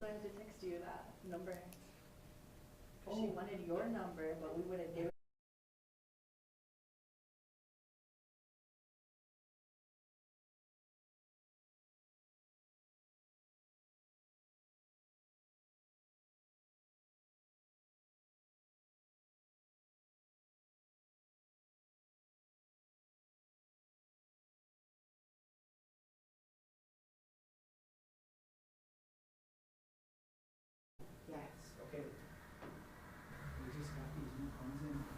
wanted to text you that number. Cause she wanted your number, but we wouldn't give it. Yes. Okay. We just got these new phones in.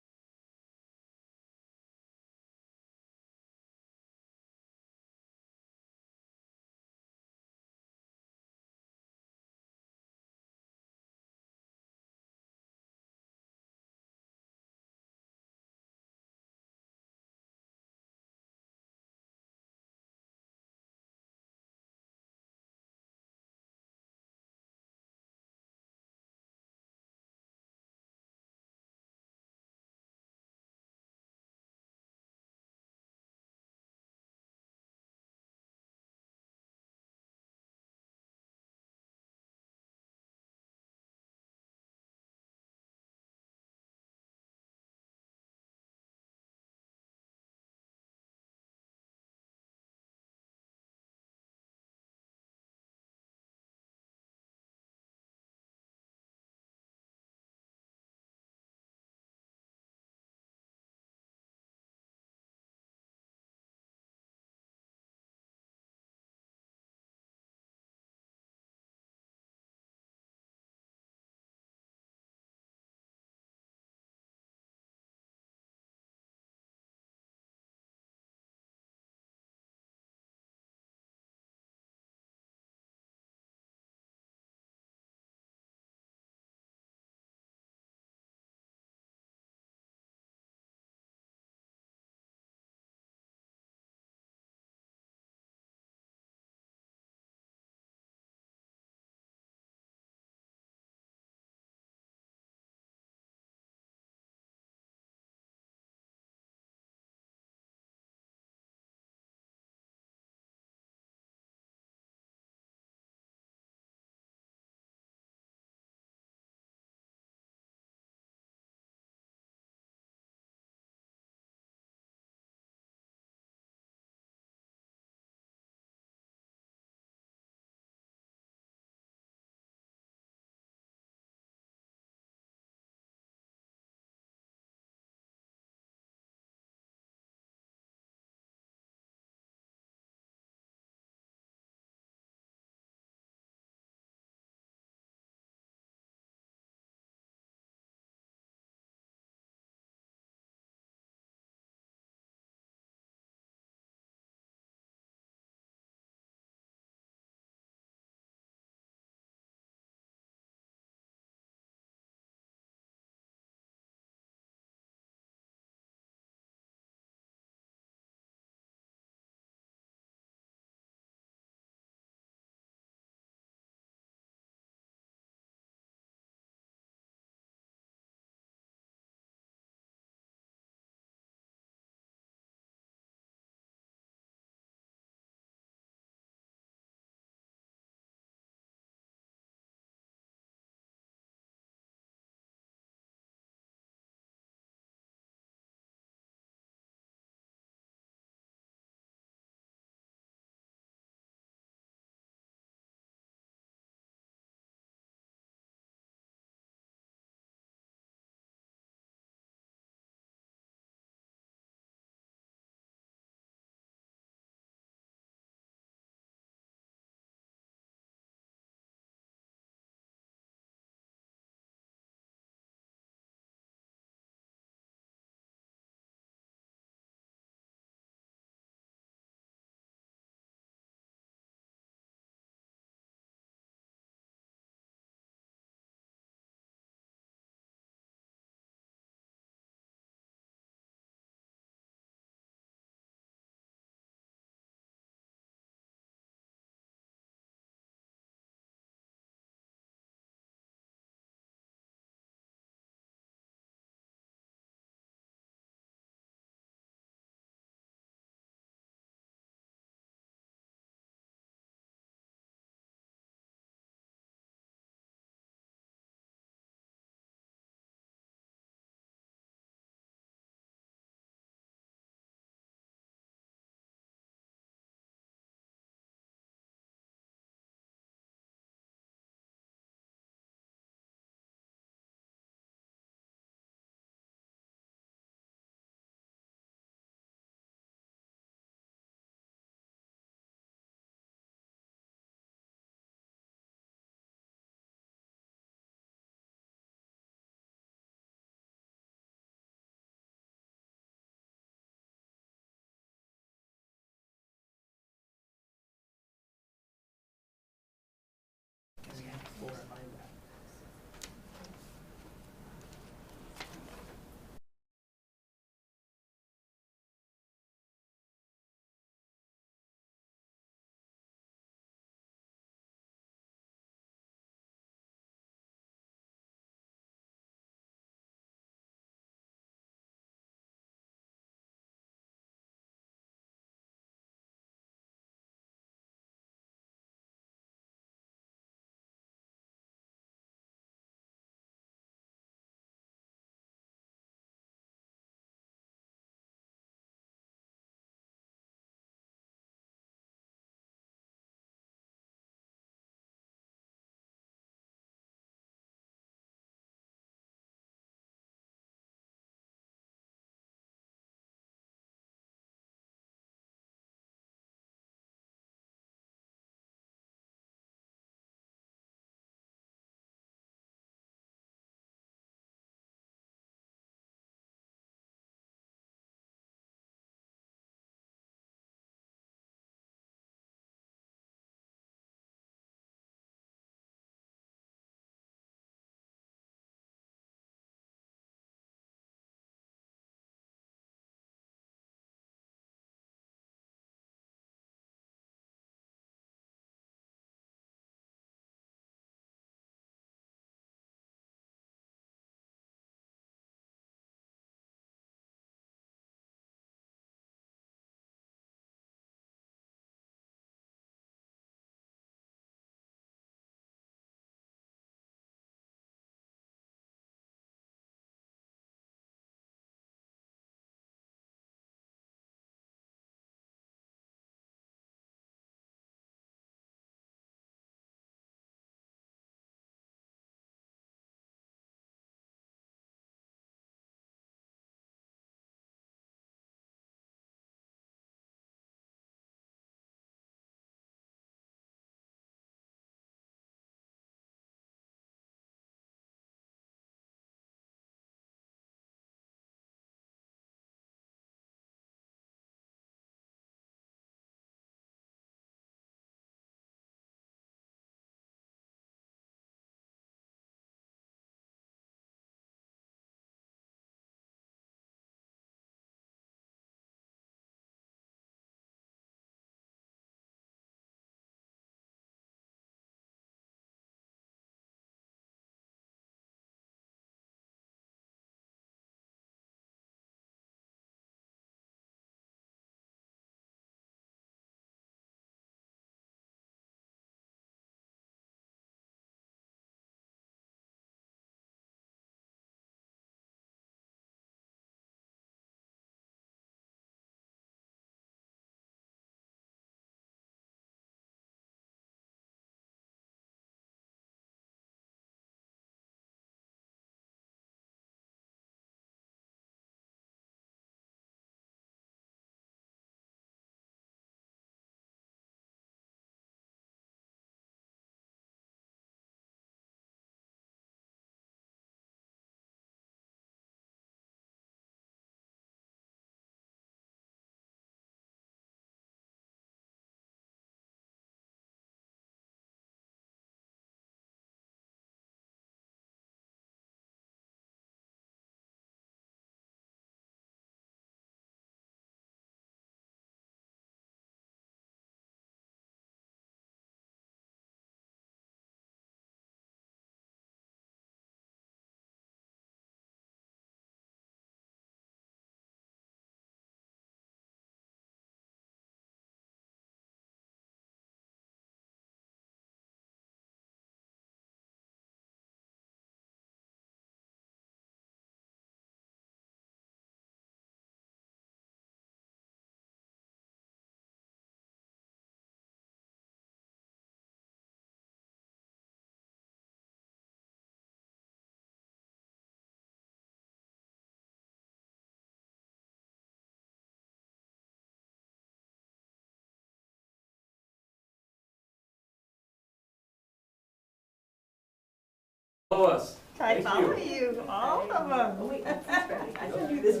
Follow us. I Thank follow you. you, all of Oh, them. wait, I can do this.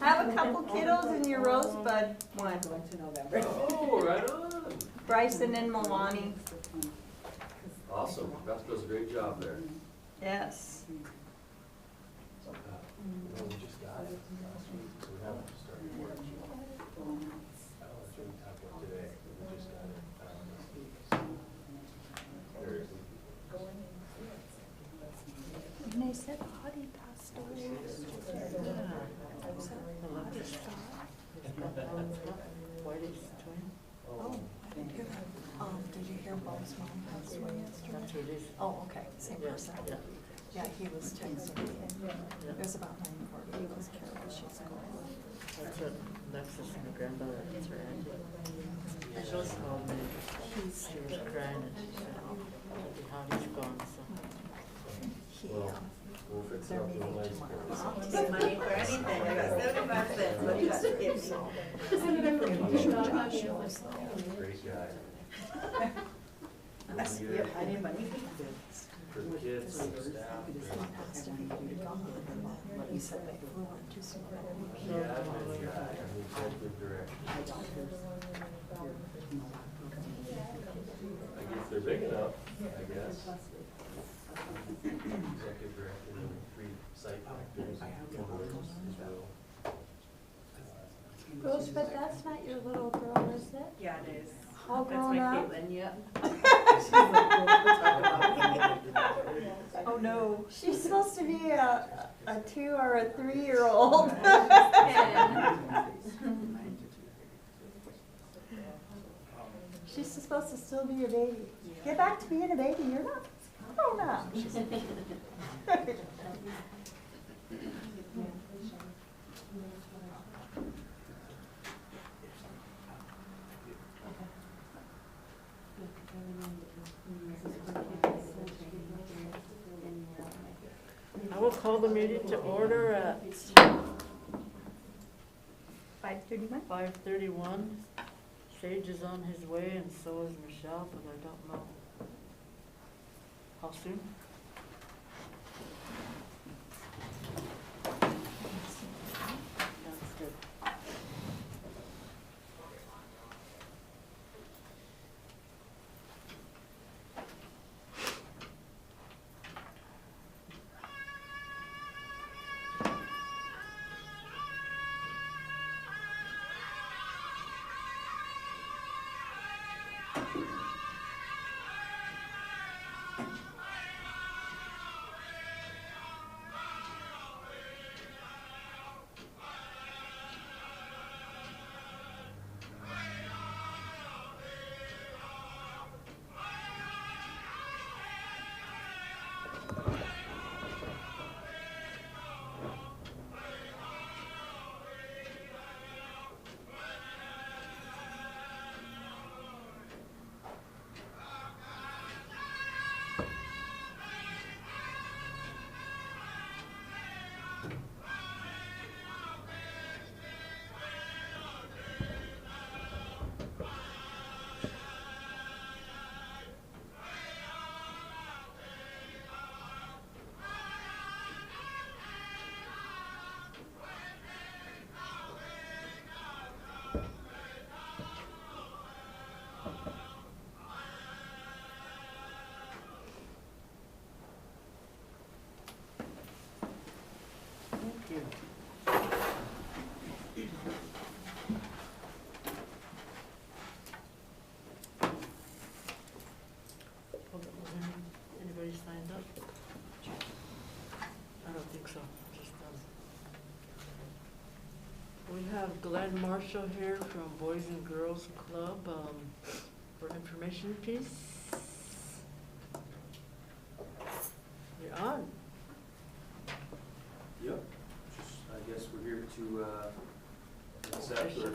Have a couple kiddos in your rosebud one. Going to November. Oh, right on. Bryson and Milani, Awesome. Beth does a great job there. yes. No, we just got it last week, so we haven't started work. That's what we talked about today, we just got it. There is. And they said Audie passed away yesterday. Was that Audie Scott? Whitey's twin? Oh, I didn't hear that. Did you hear Bob's mom passed away yesterday? That's who it is. Oh, okay, same person. Yeah. Yeah, he was texting me. It was about 9:40. He was Carol, she's gone. That's what Alexis and her granddaughter is her auntie. And she was called me. She was crying and she said, oh, Howdy's gone, so. He, Well, we'll fix it they're up meeting real nice. tomorrow. Get money for anything, I got 75 cents, what do you got to give me? Great guy. I need money. For the kids and the staff. Passed and he could be gone. He said they flew into some. Yeah, and guy, and we said good direction. I guess they're big enough, I guess. Executive director and 3 site directors. As well. Rose, but that's not your little girl, is it? Yeah, it is. All That's grown my up? Caitlin, yep. Oh, no. She's supposed to be a 2 or a 3-year-old. She's supposed to still be a baby. Get back to being a baby, you're not grown up. I will call the meeting to order at 5:31? 5:31. Sage is on his way and so is Michelle, but I don't know how soon. That's good. Thank you. Anybody signed up? I don't think so, just We have Glenn Marshall here from Boys and Girls Club for information piece. You're on. Yep. Just, I guess we're here to accept or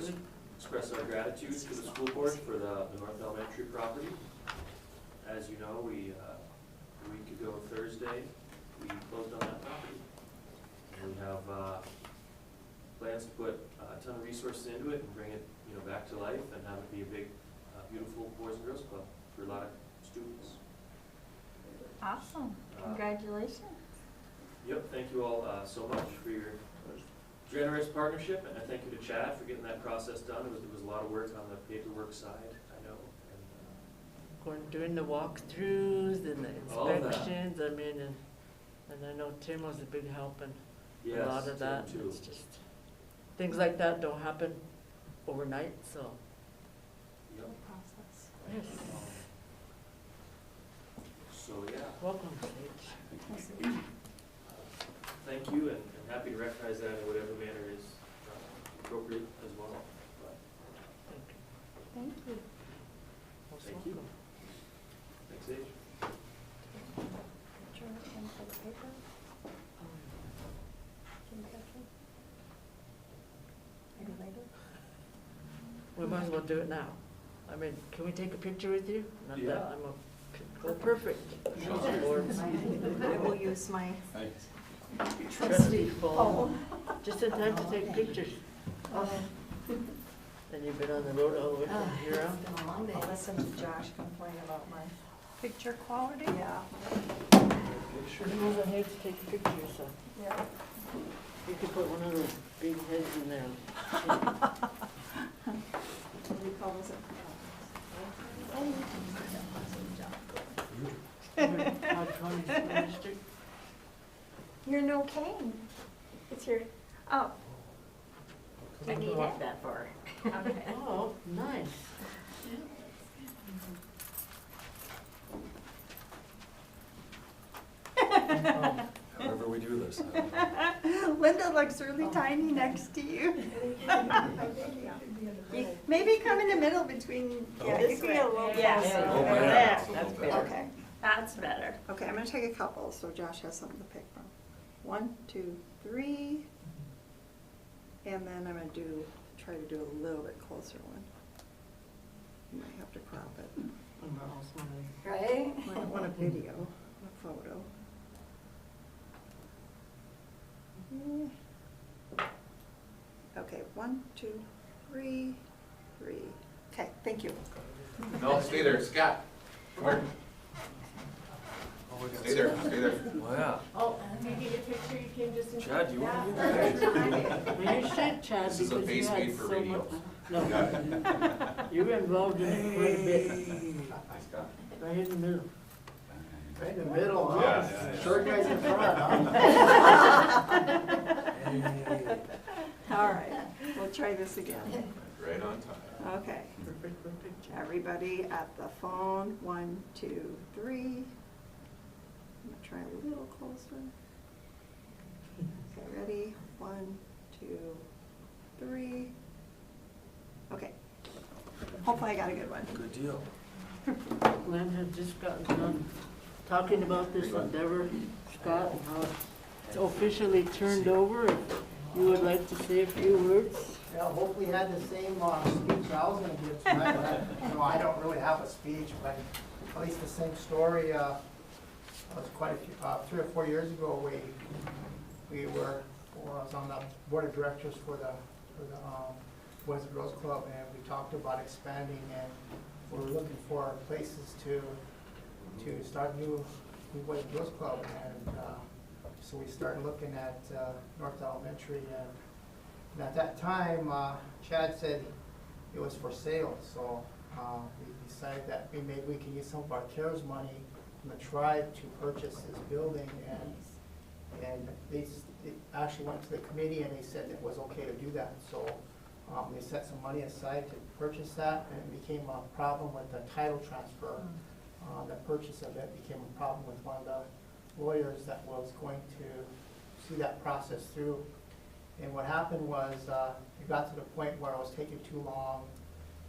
express our gratitude to the school board for the North Elementary property. As you know, we, a week ago Thursday, we closed on that property. And we have plans to put a ton of resources into it and bring it, back to life and have it be a big, beautiful Boys and Girls Club for a lot of students. Awesome. Congratulations. Yep, thank you all so much for your generous partnership, and I thank you to Chad for getting that process done. It was a lot of work on the paperwork side, I know. Going, doing the walkthroughs and the All that. inspections, I mean, and I know Tim was a big help in Yes, a lot of Tim that. too. It's just, things like that don't happen overnight, so. Yep. Process. Yes. So, yeah, Welcome, Sage. thank you, and happy to recognize that in whatever manner is appropriate as well. But Thank you. Thank you. Most Thank you. welcome. thanks, Age. Picture and for the paper. Can you catch it? Maybe later. We might as well do it now. I mean, can we take a picture with you? Not Yeah. that I'm a, oh, perfect. I will use my Trusty phone, phone. just in time to take pictures. And you've been on the road all the way from here on? It's been a long day. I'll listen to Josh complain about my picture quality. Yeah. He wasn't here to take pictures, so Yeah. you could put one of those big heads in there. What do you call this? Todd County's school district. You're no cane. It's your, oh. Do you need it? that far. Okay. Oh, nice. However we do this. Linda looks really tiny next to you. Maybe come in the middle between, yeah, you can get a little Yeah. closer. Oh, my There. God. That's better. Okay, that's better. Okay, I'm gonna take a couple, so Josh has something to pick from. 1, 2, 3. And then I'm gonna try to do a little bit closer one. You might have to crop it. And we're all smiling. Right? I want a video, a photo. Okay, 1, 2, 3, 3. Okay, thank you. No, stay there, Scott. Come here. Stay there, stay there. Wow. Oh, and if you get a picture, you came just in. Chad, you want to do that? Well, you should, Chad, This is a because you base had made for so radio. much. No, Got it. you were involved in it quite a bit, Hi, Scott. right in the middle. Right in the middle, huh? Yeah, yeah, yeah. Short guys in front, huh? All right, we'll try this again. Right on time. Okay, Perfect for a picture. everybody at the phone, 1, 2, 3. I'm gonna try a little closer. Okay, ready? 1, 2, 3. Okay. Hopefully I got a good one. Good deal. Glenn had just gotten done talking about this endeavor, Scott, and how it's officially turned over. If you would like to say a few words? Yeah, hopefully you had the same speech I was gonna give tonight. I don't really have a speech, but at least the same story. It was quite a few, 3 or 4 years ago, I was on the board of directors for the Boys and Girls Club, and we talked about expanding, and we were looking for places to start new Boys and Girls Club, and so we started looking at North Elementary, and at that time, Chad said it was for sale, so we decided that maybe we can use some of our CARES money from the tribe to purchase this building, and they actually went to the committee and they said it was okay to do that, so they set some money aside to purchase that, and it became a problem with the title transfer. The purchase of it became a problem with one of the lawyers that was going to see that process through. And what happened was, it got to the point where it was taking too long,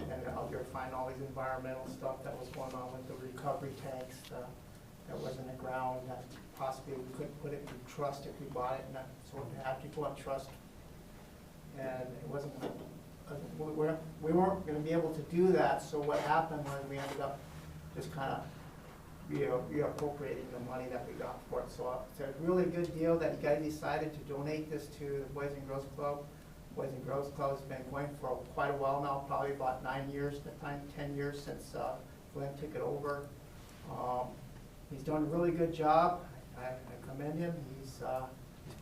and out there find all these environmental stuff that was going on with the recovery tanks that was in the ground, that possibly we couldn't put it in trust if we bought it, and that, so it had to go on trust. And it wasn't, we weren't gonna be able to do that, so what happened was we ended up just kind of reappropriating the money that we got for it. So it's a really good deal that you guys decided to donate this to the Boys and Girls Club. Boys and Girls Club has been going for quite a while now, probably about 9 years, 10 years since Glenn took it over. He's done a really good job. I commend him. He's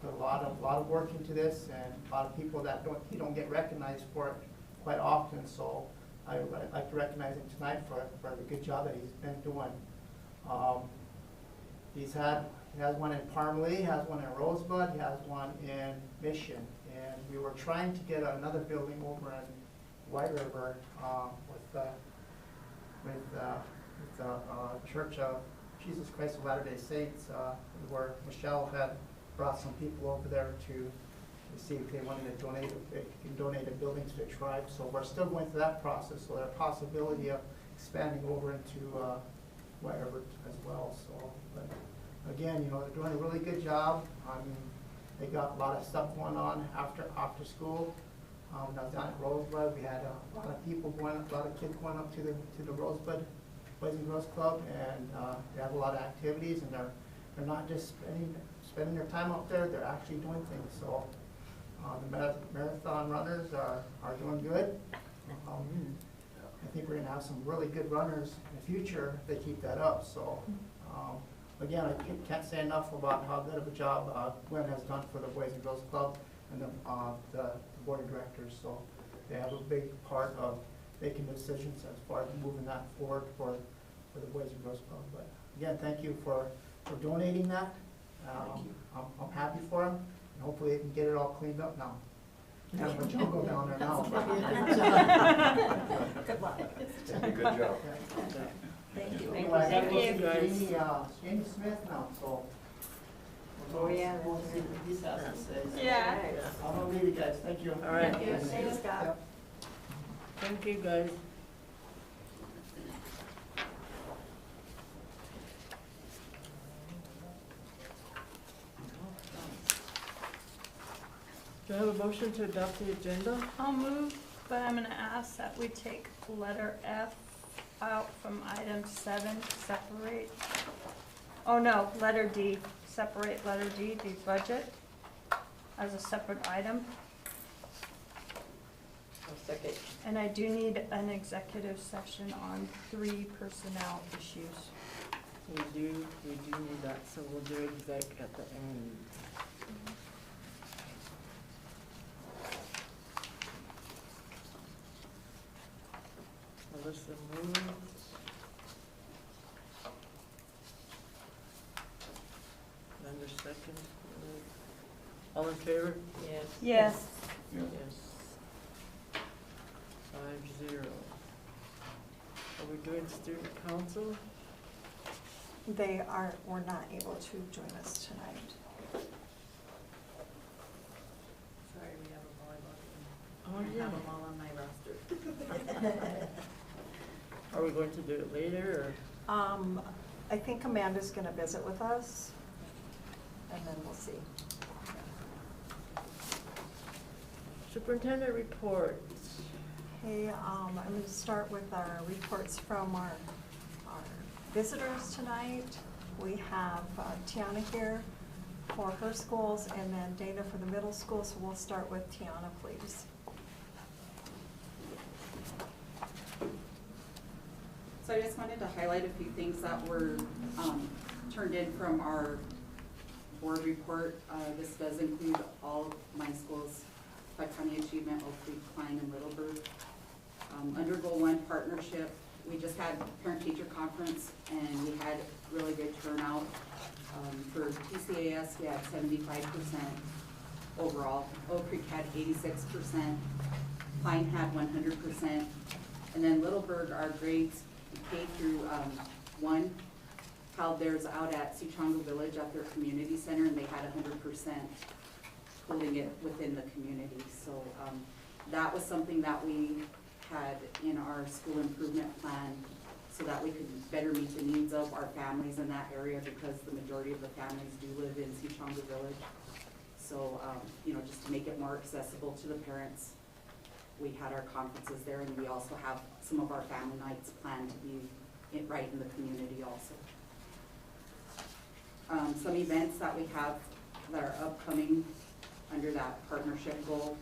put a lot of work into this, and a lot of people that don't get recognized for it quite often. So I would like to recognize him tonight for the good job that he's been doing. He has one in Parmalee, has one in Rosebud, he has one in Mission, and we were trying to get another building over in White River with the Church of Jesus Christ of Latter-day Saints, where Michelle had brought some people over there to see if they wanted to donate, if they can donate a building to the tribe. So we're still going through that process, so there's a possibility of expanding over into White River as well. So, but again, they're doing a really good job. I mean, they got a lot of stuff going on after school. When I was down at Rosebud, we had a lot of people a lot of kids going up to the Rosebud Boys and Girls Club, and they have a lot of activities, and they're not just spending their time up there, they're actually doing things. So the marathon runners are doing good. I think we're gonna have some really good runners in the future if they keep that up. So again, I can't say enough about how good of a job Gwen has done for the Boys and Girls Club and the board of directors. So they have a big part of making decisions as far as moving that forward for the Boys and Girls Club. But again, thank you for donating that. I'm happy for them, and hopefully they can get it all cleaned up now. Kind of a jungle down there now. Good luck. Good job. Thank you. Anyway, I gotta go Thank you, see guys. Jamie Smith now, so. Oh, yeah. We'll see what he has to say. Yeah. I'm gonna leave you guys, thank you. All right. Thank you. Thanks, Scott. Thank you, guys. Do I have a motion to adopt the agenda? I'll move, but I'm gonna ask that we take letter F out from item 7, separate. Oh no, letter D, separate letter D, the budget, as a separate item. Second. And I do need an executive session on 3 personnel issues. We do need that, so we'll do exec at the end. Melissa moves. Amanda second. All in favor? Yes. Yes. Yes. 5-0. Are we doing student council? Were not able to join us tonight. Sorry, we have a volleyball team. Oh, I yeah. have them all on my roster. Are we going to do it later, I think Amanda's gonna visit with us, and then we'll see. or? Superintendent reports. Okay, I'm gonna start with our reports from our visitors tonight. We have Tiana here for her schools, and then Dana for the middle school, so we'll start with Tiana, please. So I just wanted to highlight a few things that were turned in from our board report. This does include all of my schools, Clark County Achievement, Oak Creek, Klein, and Middleburg. Under Goal 1 partnership, we just had parent-teacher conference, and we had really good turnout. For TCAS, we had 75% overall. Oak Creek had 86%. Klein had 100%. And then Middleburg, our grades K through 1, held theirs out at Suchongo Village at their community center, and they had 100% holding it within the community. So that was something that we had in our school improvement plan so that we could better meet the needs of our families in that area, because the majority of the families do live in Suchongo Village. So, just to make it more accessible to the parents, we had our conferences there, and we also have some of our family nights planned to be right in the community also. Some events that we have that are upcoming under that partnership goal.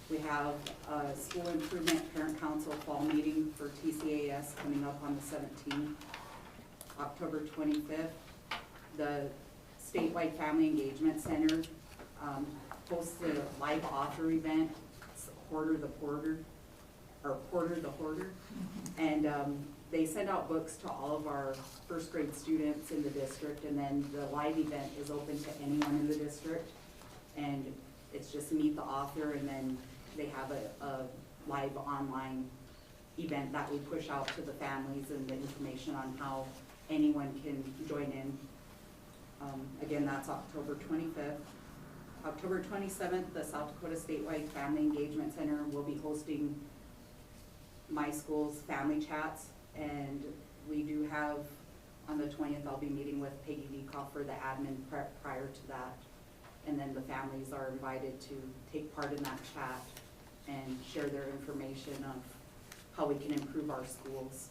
We have a school improvement parent council fall meeting for TCAS coming up on the 17th, October 25th. the statewide Family Engagement Center hosts a live author event, it's Porter the Hoarder. And they send out books to all of our first grade students in the district, and then the live event is open to anyone in the district. And it's just meet the author, and then they have a live online event that we push out to the families and the information on how anyone can join in. Again, that's October 25th. October 27th, the South Dakota Statewide Family Engagement Center will be hosting my school's family chats, and we do have, on the 20th, I'll be meeting with Peggy Vikoff for the admin prior to that. And then the families are invited to take part in that chat and share their information of how we can improve our schools.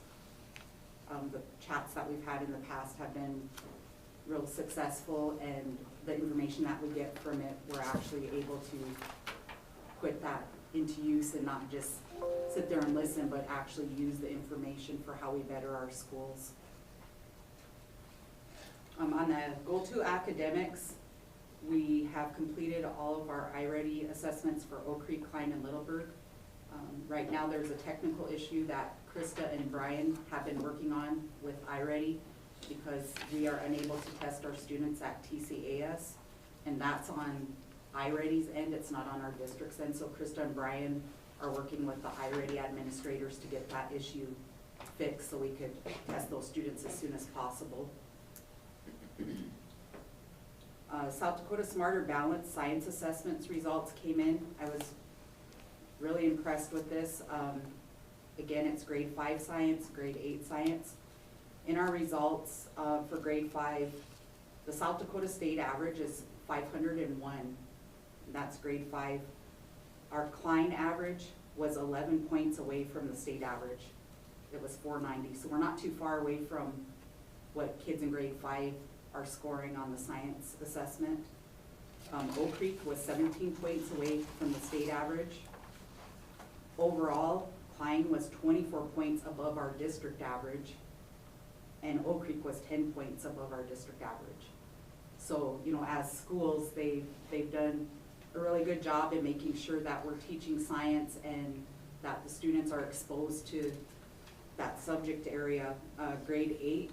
The chats that we've had in the past have been real successful, and the information that we get from it, we're actually able to put that into use and not just sit there and listen, but actually use the information for how we better our schools. On the Goal 2 academics, we have completed all of our iReady assessments for Oak Creek, Klein, and Littleburg. Right now there's a technical issue that Krista and Brian have been working on with iReady, because we are unable to test our students at TCAS, and that's on iReady's end, it's not on our district's end. So Krista and Brian are working with the iReady administrators to get that issue fixed so we could test those students as soon as possible. South Dakota Smarter Balanced Science Assessments results came in. I was really impressed with this. Again, it's grade 5 science, grade 8 science. In our results for grade 5, the South Dakota state average is 501. That's grade 5. Our Klein average was 11 points away from the state average. It was 490. So we're not too far away from what kids in grade 5 are scoring on the science assessment. Oak Creek was 17 points away from the state average. Overall, Klein was 24 points above our district average, and Oak Creek was 10 points above our district average. So, you know, as schools, they've done a really good job in making sure that we're teaching science and that the students are exposed to that subject area. Grade 8,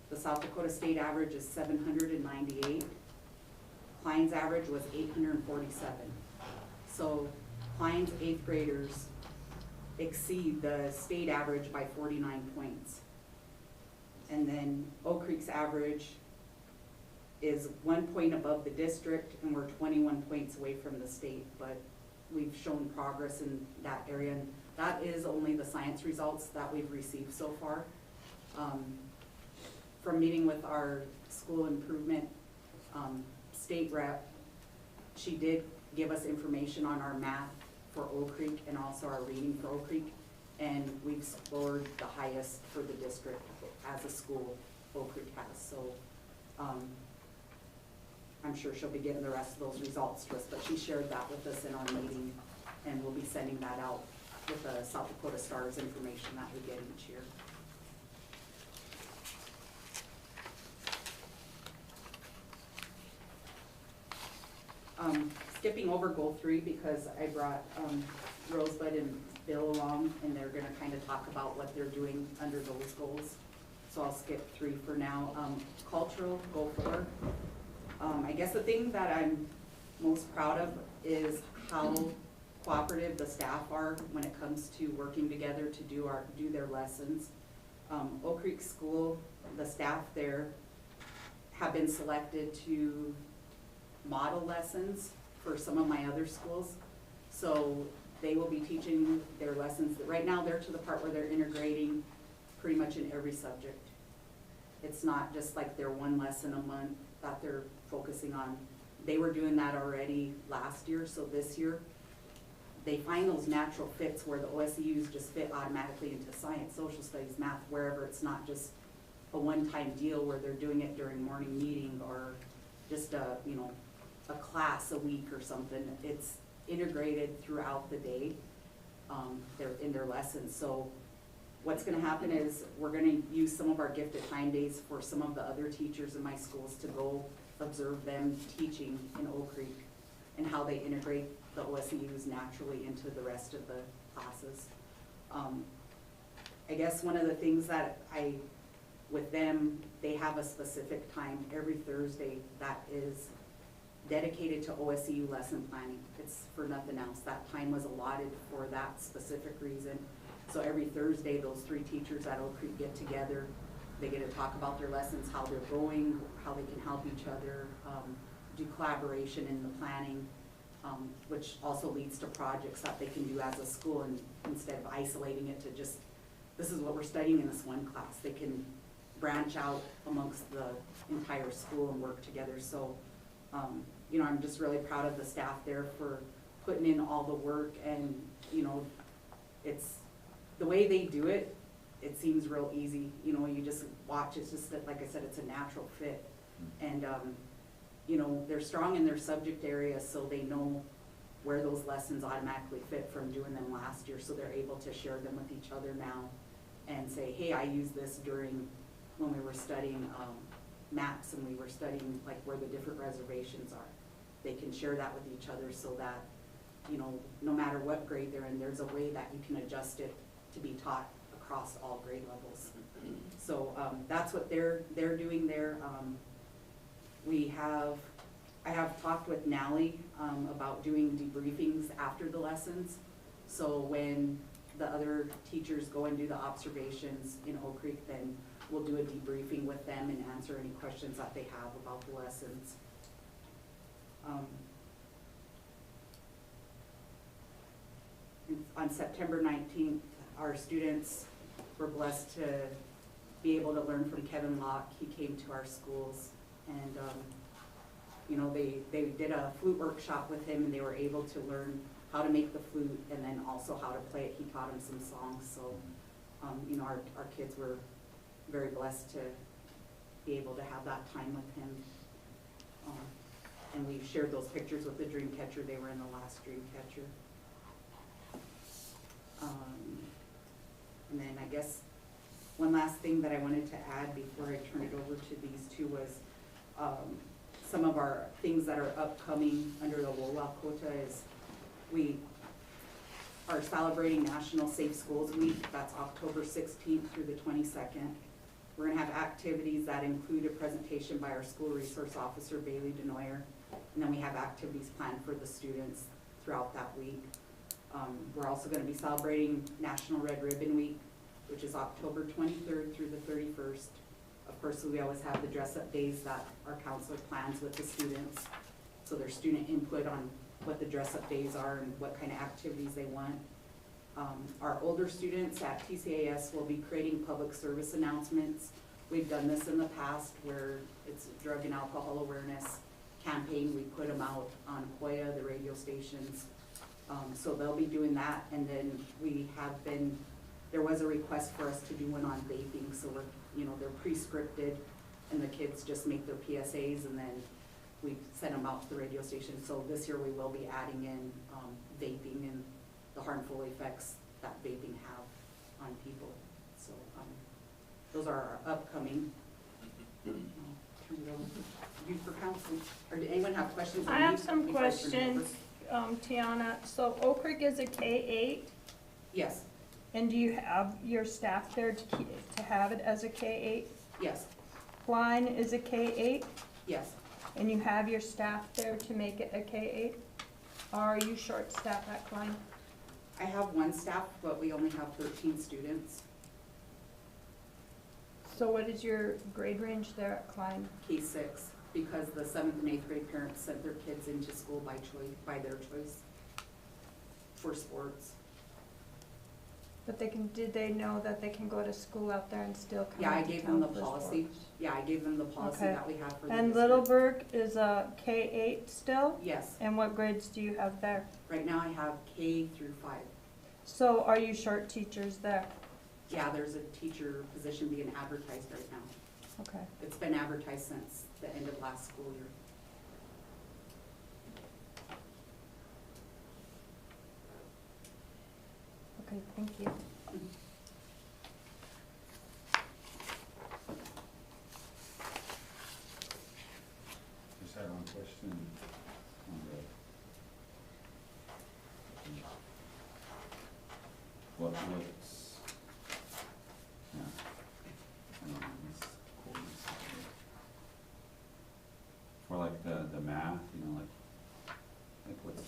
the South Dakota state average is 798. Klein's average was 847. So Klein's 8th graders exceed the state average by 49 points. And then Oak Creek's average is 1 point above the district, and we're 21 points away from the state, but we've shown progress in that area. And that is only the science results that we've received so far. From meeting with our school improvement state rep, she did give us information on our math for Oak Creek and also our reading for Oak Creek, and we've scored the highest for the district as a school, Oak Creek has. So I'm sure she'll be getting the rest of those results to us, but she shared that with us in our meeting, and we'll be sending that out with the South Dakota Stars information that we get each year. Skipping over goal 3 because I brought Rosebud and Bill along, and they're gonna kind of talk about what they're doing under those goals. So I'll skip 3 for now. Cultural, goal 4. I guess the thing that I'm most proud of is how cooperative the staff are when it comes to working together to do their lessons. Oak Creek School, the staff there have been selected to model lessons for some of my other schools. So they will be teaching their lessons. Right now they're to the part where they're integrating pretty much in every subject. It's not just like their one lesson a month that they're focusing on. They were doing that already last year, so this year they find those natural fits where the OSEUs just fit automatically into science, social studies, math, wherever. It's not just a one-time deal where they're doing it during morning meeting or just a class a week or something. It's integrated throughout the day. They're in their lessons. So what's gonna happen is we're gonna use some of our gifted time days for some of the other teachers in my schools to go observe them teaching in Oak Creek and how they integrate the OSEUs naturally into the rest of the classes. I guess one of the things that with them, they have a specific time every Thursday that is dedicated to OSEU lesson planning. It's for nothing else. That time was allotted for that specific reason. So every Thursday, those 3 teachers at Oak Creek get together. They get to talk about their lessons, how they're going, how they can help each other, do collaboration in the planning, which also leads to projects that they can do as a school, and instead of isolating it to just, this is what we're studying in this one class. They can branch out amongst the entire school and work together. So, you know, I'm just really proud of the staff there for putting in all the work, and, you know, it's, the way they do it, it seems real easy. You know, you just watch, it's just that, like I said, it's a natural fit. And, you know, they're strong in their subject area, so they know where those lessons automatically fit from doing them last year, so they're able to share them with each other now and say, hey, I used this during when we were studying maps, and we were studying like where the different reservations are. They can share that with each other so that, you know, no matter what grade they're in, there's a way that you can adjust it to be taught across all grade levels. So that's what they're doing there. I have talked with Nally about doing debriefings after the lessons. So when the other teachers go and do the observations in Oak Creek, then we'll do a debriefing with them and answer any questions that they have about the lessons. On September 19th, our students were blessed to be able to learn from Kevin Locke. He came to our schools, and you know, they did a flute workshop with him, and they were able to learn how to make the flute and then also how to play it. He taught them some songs. So you know, our kids were very blessed to be able to have that time with him. And we shared those pictures with the dream catcher. They were in the last dream catcher. And then I guess one last thing that I wanted to add before I turn it over to these two was some of our things that are upcoming under the WOLA quota is we are celebrating National Safe Schools Week. That's October 16th through the 22nd. We're gonna have activities that include a presentation by our school resource officer, Bailey Denoyer, and then we have activities planned for the students throughout that week. We're also gonna be celebrating National Red Ribbon Week, which is October 23rd through the 31st. Of course, we always have the dress-up days that our counselor plans with the students. So there's student input on what the dress-up days are and what kind of activities they want. Our older students at TCAS will be creating public service announcements. We've done this in the past where it's a drug and alcohol awareness campaign. We put them out on Hoya, the radio stations. So they'll be doing that, and then there was a request for us to do one on vaping, so they're pre-scripted, and the kids just make their PSAs, and then we send them out to the radio station. So this year we will be adding in vaping and the harmful effects that vaping have on people. So those are our upcoming. I'll turn it over to you for counseling. Or did anyone have questions? I have some questions, Tiana. So Oak Creek is a K-8, Yes, and do you have your staff there to have it as a K-8? yes, Klein is a K-8, yes. and you have your staff there to make it a K-8? Or are you short-staffed at Klein? I have one staff, but we only have 13 students. So what is your grade range there at Klein? K6, because the 7th and 8th grade parents sent their kids into school by their choice for sports. But did they know that they can go to school out there and still come Yeah, I into gave them the town for policy. sports? Yeah, I gave them the policy Okay. that we have for the And district. Littleburg is a K-8 still? Yes, And what grades do you have there? right now I have K through 5. So are you short teachers there? Yeah, there's a teacher position being advertised right now. Okay. It's been advertised since the end of last school year. Okay, thank you. looks, yeah. It's cool. For like the math, you know, like what's,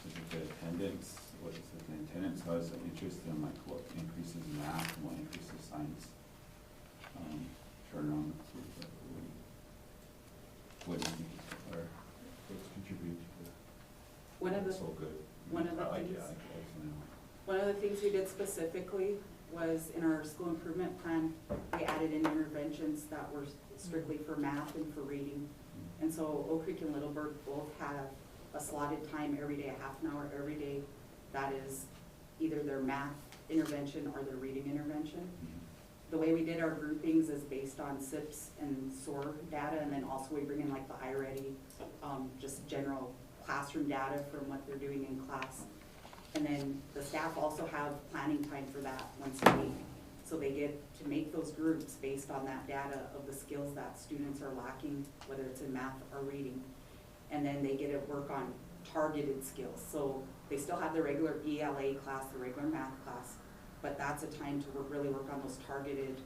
is it the attendance, what is it, the attendance, so I was interested in like what increases math and what increases science. Turn on, what do you think is, or what's contributing to that? One of the, So good. one of the I like things- it, I like it. one of the things we did specifically was in our school improvement plan, we added in interventions that were strictly for math and for reading. And so Oak Creek and Littleburg both have a slotted time every day, a half an hour every day. That is either their math intervention or their reading intervention. The way we did our groupings is based on SIPs and SOAR data, and then also we bring in like the iReady, just general classroom data from what they're doing in class. And then the staff also have planning time for that once a week. So they get to make those groups based on that data of the skills that students are lacking, whether it's in math or reading. And then they get to work on targeted skills. So they still have the regular ELA class, the regular math class, but that's a time to really work on those targeted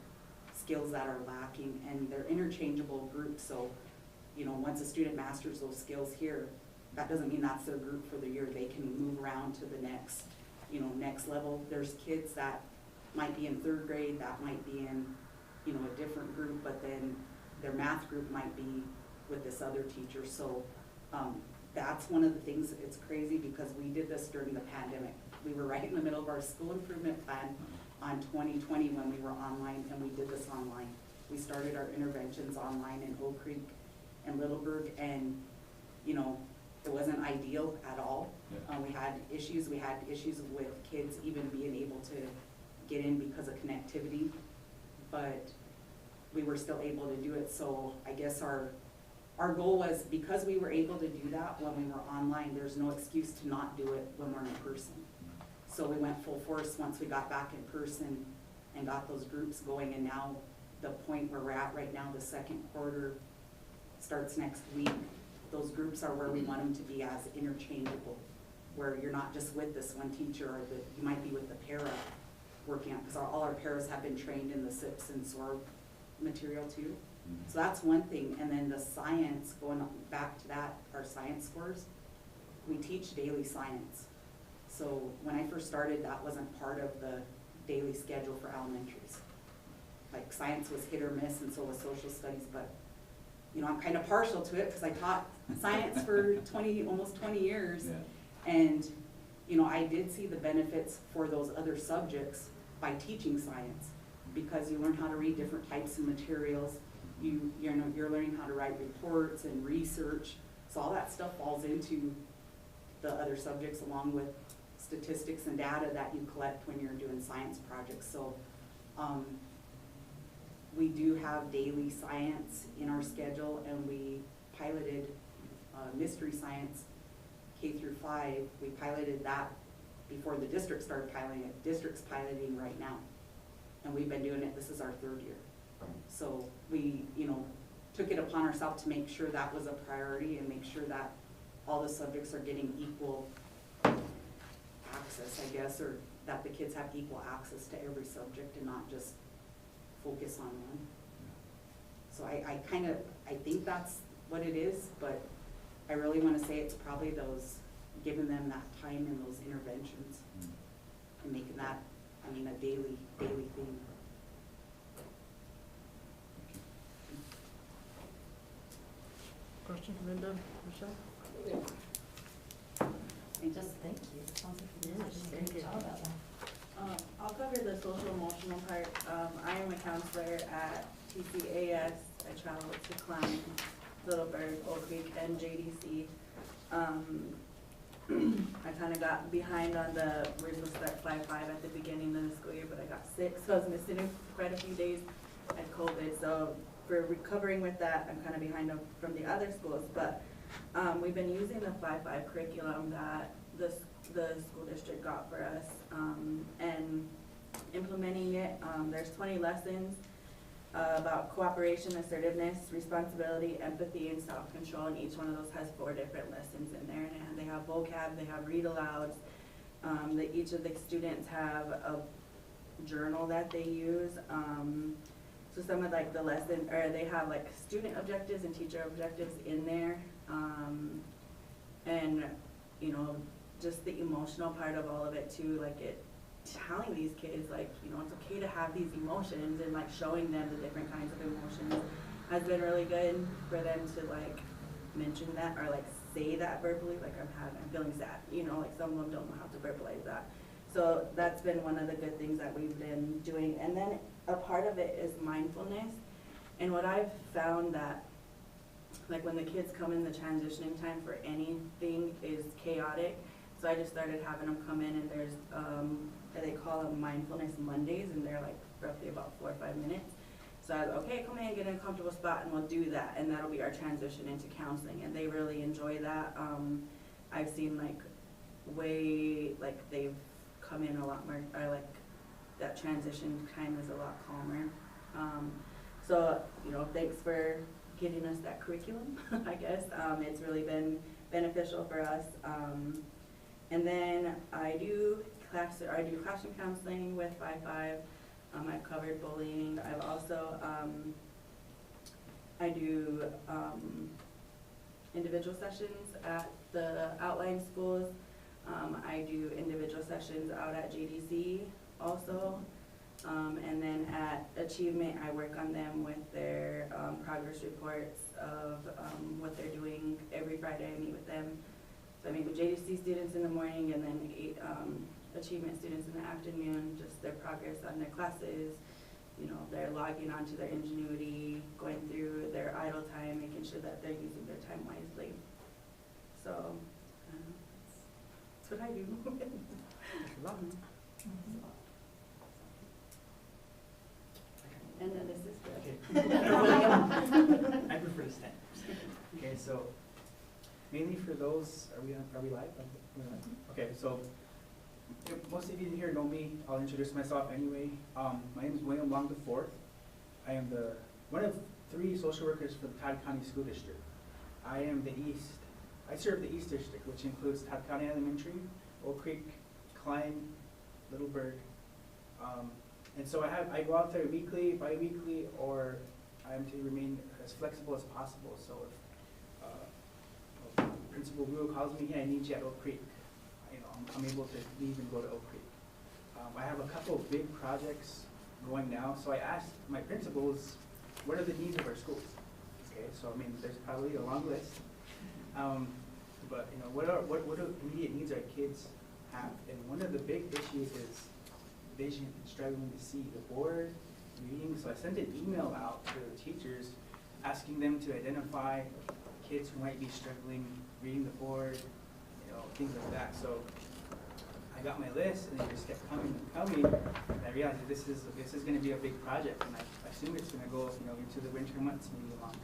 skills that are lacking, and they're interchangeable groups. So, you know, once a student masters those skills here, that doesn't mean that's their group for the year. They can move around to the next, you know, next level. There's kids that might be in third grade, that might be in, you know, a different group, but then their math group might be with this other teacher. So that's one of the things. It's crazy because we did this during the pandemic. We were right in the middle of our school improvement plan on 2020 when we were online, and we did this online. We started our interventions online in Oak Creek and Littleburg, and you know, it wasn't ideal at all. Yeah. We had issues. We had issues with kids even being able to get in because of connectivity, but we were still able to do it. So I guess our goal was, because we were able to do that when we were online, there's no excuse to not do it when we're in person. So we went full force once we got back in person and got those groups going, and now the point where we're at right now, the second quarter starts next week. Those groups are where we want them to be as interchangeable, where you're not just with this one teacher, or that you might be with the para working on, because all our paras have been trained in the SIPs and SOAR material too. So that's one thing. And then the science, going back to that, our science scores, we teach daily science. So when I first started, that wasn't part of the daily schedule for elementaries. Like science was hit or miss, and so was social studies, but you know, I'm kind of partial to it because I taught science for almost 20 years. Yeah. And you know, I did see the benefits for those other subjects by teaching science, because you learn how to read different types of materials. You're learning how to write reports and research. So all that stuff falls into the other subjects, along with statistics and data that you collect when you're doing science projects. So we do have daily science in our schedule, and we piloted mystery science K through 5. We piloted that before the district started piloting it. District's piloting right now, and we've been doing it. This is our 3rd year. So we, you know, took it upon ourselves to make sure that was a priority, and make sure that all the subjects are getting equal access, I guess, or that the kids have equal access to every subject and not just focus on one. So I think that's what it is, but I really want to say it's probably those, giving them that time in those interventions and making that, I mean, a daily thing. Question, Linda, Michelle? And just thank you. Sounds like you did Yes, a thank great you. job at that. I'll cover the social emotional part. I am a counselor at TCAS. I travel to Cline, Littleburg, Oak Creek, and JDC. I kind of got behind on the, we're supposed to start 5-5 at the beginning of the school year, but I got sick, so I was missing quite a few days. I had COVID, so for recovering with that, I'm kind of behind from the other schools. But we've been using the 5-5 curriculum that the school district got for us, and implementing it. There's 20 lessons about cooperation, assertiveness, responsibility, empathy, and self-control, and each one of those has 4 different lessons in there. And they have vocab, they have read alouds, that each of the students have a journal that they use. So some of like the lesson, or they have like student objectives and teacher objectives in there. And, you know, just the emotional part of all of it too, like telling these kids like, you know, it's okay to have these emotions, and like showing them the different kinds of emotions has been really good for them to like mention that, or like say that verbally, like I'm feeling sad, you know, like some of them don't know how to verbalize that. So that's been one of the good things that we've been doing. And then a part of it is mindfulness. And what I've found that, like when the kids come in, the transitioning time for anything is chaotic. So I just started having them come in, and there's, they call them Mindfulness Mondays, and they're like roughly about 4 or 5 minutes. So I was, okay, come in, get in a comfortable spot, and we'll do that. And that'll be our transition into counseling. And they really enjoy that. I've seen like they've come in a lot more, or like that transition time is a lot calmer. So, you know, thanks for giving us that curriculum, I guess. It's really been beneficial for us. And then I do classroom counseling with 5-5. I've covered bullying. I've also, I do individual sessions at the outlying schools. I do individual sessions out at JDC also. And then at Achievement, I work on them with their progress reports of what they're doing. Every Friday I meet with them. So I meet with JDC students in the morning, and then Achievement students in the afternoon, just their progress on their classes. You know, they're logging onto their Ingenuity, going through their idle time, making sure that they're using their time wisely. So that's what I do. And then this is good. I prefer to stand. Okay, so mainly for those, are we live? Okay, so if most of you here know me. I'll introduce myself anyway. My name is William Long IV. I am one of 3 social workers for the Todd County School District. I serve the East District, which includes Todd County Elementary, Oak Creek, Klein, Littleburg. And so I go out there weekly, bi-weekly, or I'm to remain as flexible as possible. So if Principal Rule calls me, hey, I need you at Oak Creek, you know, I'm able to leave and go to Oak Creek. I have a couple of big projects going now, so I asked my principals, what are the needs of our schools? Okay, so I mean, there's probably a long list, but you know, what immediate needs our kids have? And one of the big issues is vision, struggling to see the board, reading. So I sent an email out to the teachers asking them to identify kids who might be struggling reading the board, you know, things like that. So I got my list, and they just kept coming and coming, and I realized that this is going to be a big project, and I assume it's going to go, you know, into the winter months, maybe longer.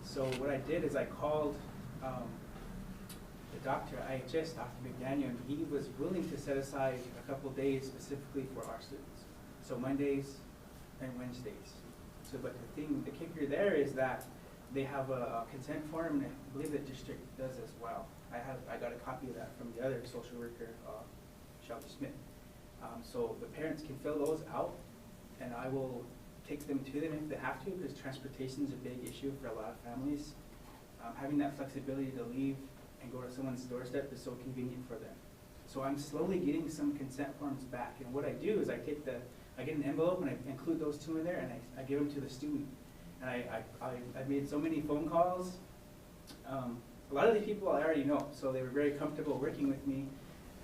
So what I did is I called the doctor, IHS, Dr. McDaniel, and he was willing to set aside a couple days specifically for our students. So Mondays and Wednesdays. So, but the kicker there is that they have a consent form, and I believe the district does as well. I got a copy of that from the other social worker, Shelby Smith. So the parents can fill those out, and I will take them to them if they have to, because transportation is a big issue for a lot of families. Having that flexibility to leave and go to someone's doorstep is so convenient for them. So I'm slowly getting some consent forms back, and what I do is I get an envelope and I include those 2 in there, and I give them to the student. And I made so many phone calls. A lot of the people I already know, so they were very comfortable working with me,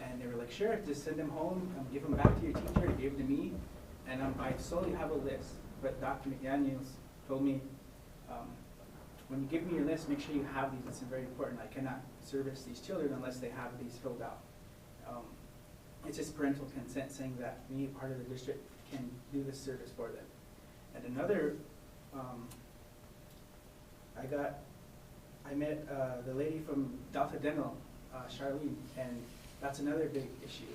and they were like, sure, just send them home, give them back to your teacher, give them to me, and I slowly have a list. But Dr. McDaniels told me, when you give me your list, make sure you have these. It's very important. I cannot service these children unless they have these filled out. It's just parental consent saying that we, part of the district, can do this service for them. And another, I met the lady from Delta Dental, Charlene, and that's another big issue.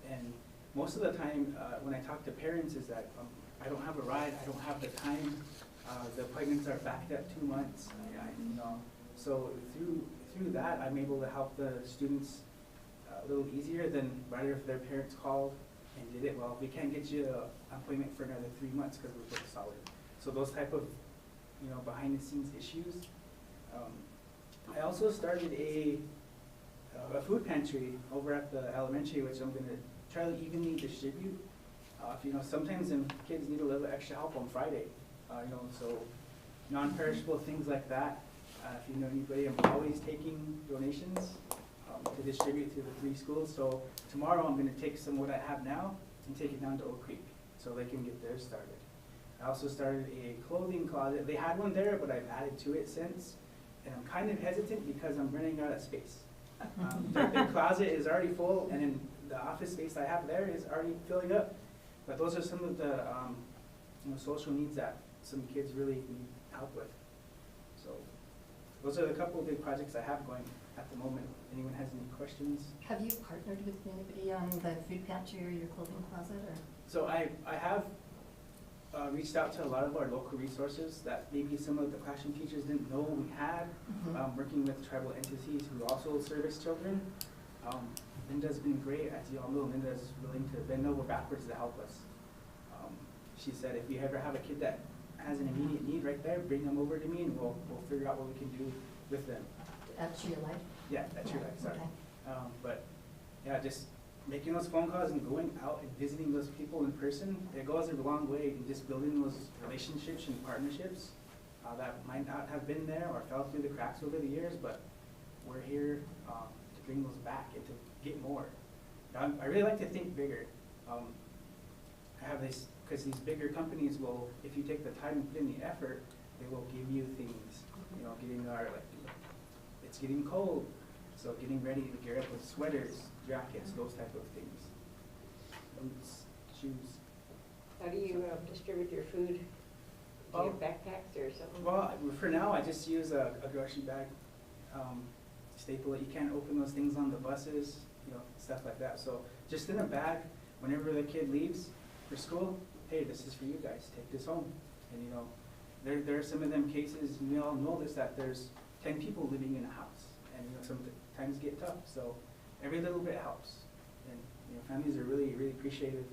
And most of the time when I talk to parents is that I don't have a ride, I don't have the time, the appointments are backed up 2 months, you know. So through that, I'm able to help the students a little easier than rather if their parents called and did it, well, we can't get you an appointment for another 3 months because we're booked solid. So those type of, behind the scenes issues. I also started a food pantry over at the elementary, which I'm gonna try to evenly distribute. Sometimes them kids need a little extra help on Friday, so non-perishable things like that. If you know anybody, I'm always taking donations to distribute to the 3 schools. So tomorrow I'm gonna take some of what I have now and take it down to Oak Creek so they can get theirs started. I also started a clothing closet. They had one there, but I've added to it since. And I'm kind of hesitant because I'm running out of space. Their closet is already full, and then the office space I have there is already filling up. But those are some of the social needs that some kids really need help with. So those are the couple of big projects I have going at the moment. Anyone has any questions? Have you partnered with anybody on the food pantry or your clothing closet, or? So I have reached out to a lot of our local resources that maybe some of the classroom teachers didn't know we had, working with tribal entities who also service children. Linda's been great. As you all know, Linda's willing to bend over backwards to help us. She said, if you ever have a kid that has an immediate need right there, bring them over to me and we'll figure out what we can do with them. That's your life? Yeah, that's your life, sorry. Okay. But yeah, just making those phone calls and going out and visiting those people in person, it goes a long way in just building those relationships and partnerships that might not have been there or fell through the cracks over the years, but we're here to bring those back and to get more. I really like to think bigger. I have this, because these bigger companies will, if you take the time and put in the effort, they will give you things, getting our, it's getting cold, so getting ready to gear up with sweaters, jackets, those type of things. Boots, shoes. How do you distribute your food? Do you have backpacks or something? Well, for now, I just use a grocery bag, staple it. You can't open those things on the buses, stuff like that. So just in a bag, whenever the kid leaves for school, hey, this is for you guys, take this home. And there are some of them cases, we all know this, that there's 10 people living in a house. And sometimes get tough, so every little bit helps. And families are really, really appreciative.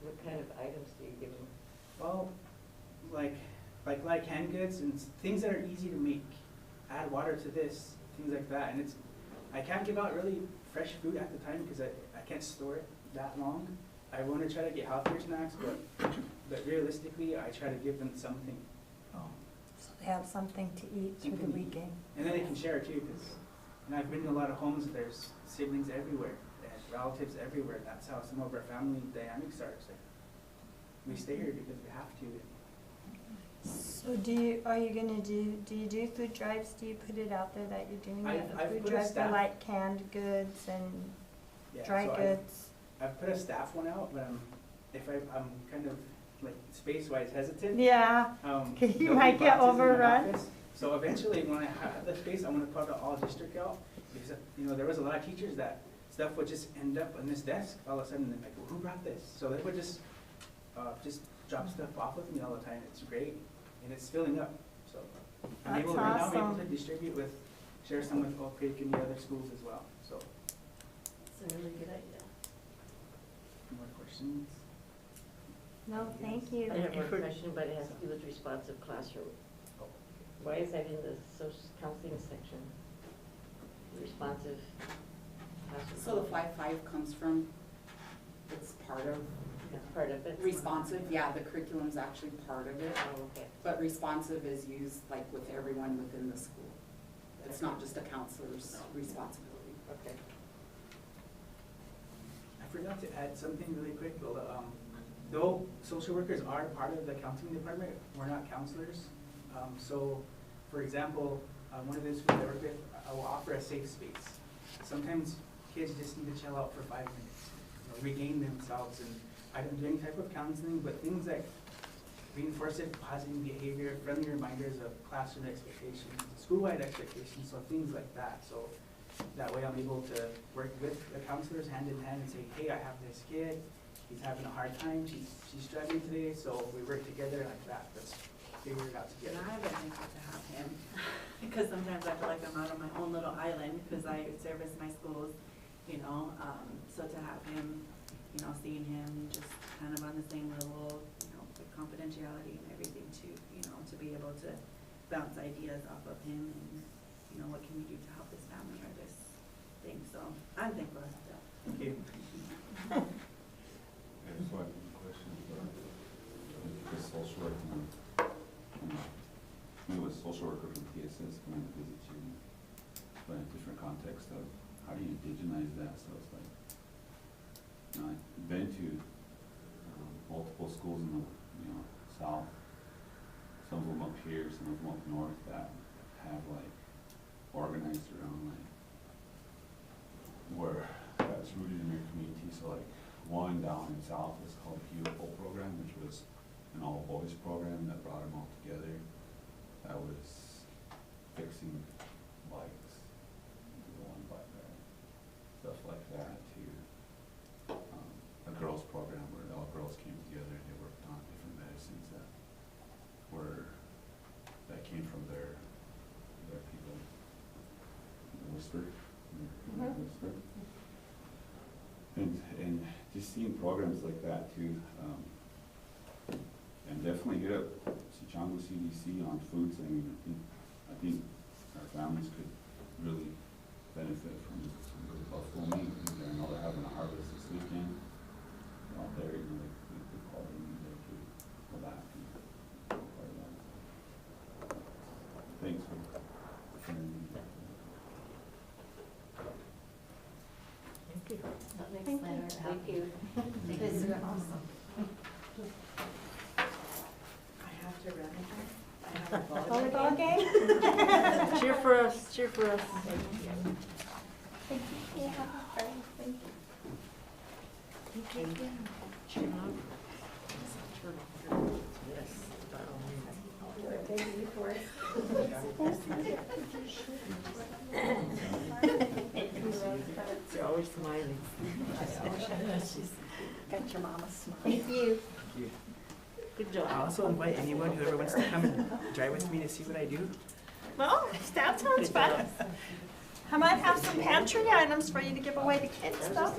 What kind of items do you give them? Well, like canned goods and things that are easy to make. Add water to this, things like that. And I can't give out really fresh food at the time because I can't store it that long. I want to try to get healthier snacks, but realistically, I try to give them something. So they have something to eat through the weekend. And then they can share it too, because I've been in a lot of homes, there's siblings everywhere, and relatives everywhere. That's how some of our family dynamics are. So we stay here because we have to. So do you do food drives? Do you put it out there that you're doing I've food put a drives for staff- like canned goods and dry so goods? I've put a staff one out, but I'm kind of like space-wise hesitant. Yeah, you nobody might get boxes in my overrun. office. So eventually, when I have the space, I'm gonna put it all district out, because, there was a lot of teachers that stuff would just end up on this desk, all of a sudden, they're like, well, who brought this? So they would just drop stuff off with me all the time. It's great, and it's filling up, so. I'm That's able, right now, I'm able awesome. to distribute share some with Oak Creek and the other schools as well, so. It's a really good idea. More questions? No, thank you. I have one question, but it has to do with responsive classroom. Why is that in the social counseling section? Responsive classroom. So the 5.5 comes from, it's part of That's part of it? responsive, yeah, the curriculum's actually part of it. Oh, okay. But responsive is used like with everyone within the school. It's not just a counselor's responsibility. Okay. I forgot to add something really quick, though social workers are part of the counseling department, we're not counselors. So, for example, one of the schools I work with, I will offer a safe space. Sometimes kids just need to chill out for 5 minutes, regain themselves, and I don't do any type of counseling, but things like reinforcing positive behavior, friendly reminders of classroom expectations, school-wide expectations, so things like that. So that way I'm able to work with the counselors hand in hand and say, hey, I have this kid, he's having a hard time, she's struggling today, so we work together like that. Let's figure it out And together. I have been able to have him, because sometimes I feel like I'm out on my own little island, because I service my schools, you know, so to have him, you know, seeing him just kind of on the same level, you know, with confidentiality and everything to, you know, to be able to bounce ideas off of him and, you know, what can we do to help this family or this thing, so I'm thankful for that. Thank you. I just want a question about the social worker. Maybe with social worker from TSS coming to visit you, but in a different context of how do you indigenize that? So it's like, you know, I've been to multiple schools in the south, some of them up here, some of them up north that have like organized around like where that's rooted in their community. So like one down in south is called the Beautiful Program, which was an all boys program that brought them all together. That was fixing bikes, going bike ride, stuff like that, to a girls program where all girls came together and they worked on different medicines that came from their people. Whisper. Whisper. And just seeing programs like that too, and definitely hit up Chichango CDC on foods. I mean, I think our families could really benefit from the buffalo meat. I know they're having a harvest this weekend out there, you know, they call them there too for that. Thanks for sharing. Thank you. That makes Thank Leonard you. happy. Thank you. You guys are awesome. I have to run again. I have a Volleyball game? Cheer for us, cheer for us. Thank you. Thank you. Thank you. Yes. You're always smiling. Got your mama smiling. Thank you. Good job. I also invite anyone who ever wants to come and drive with me to see what I do. Well, that sounds fun. I might have some pantry items for you to give away to kids though.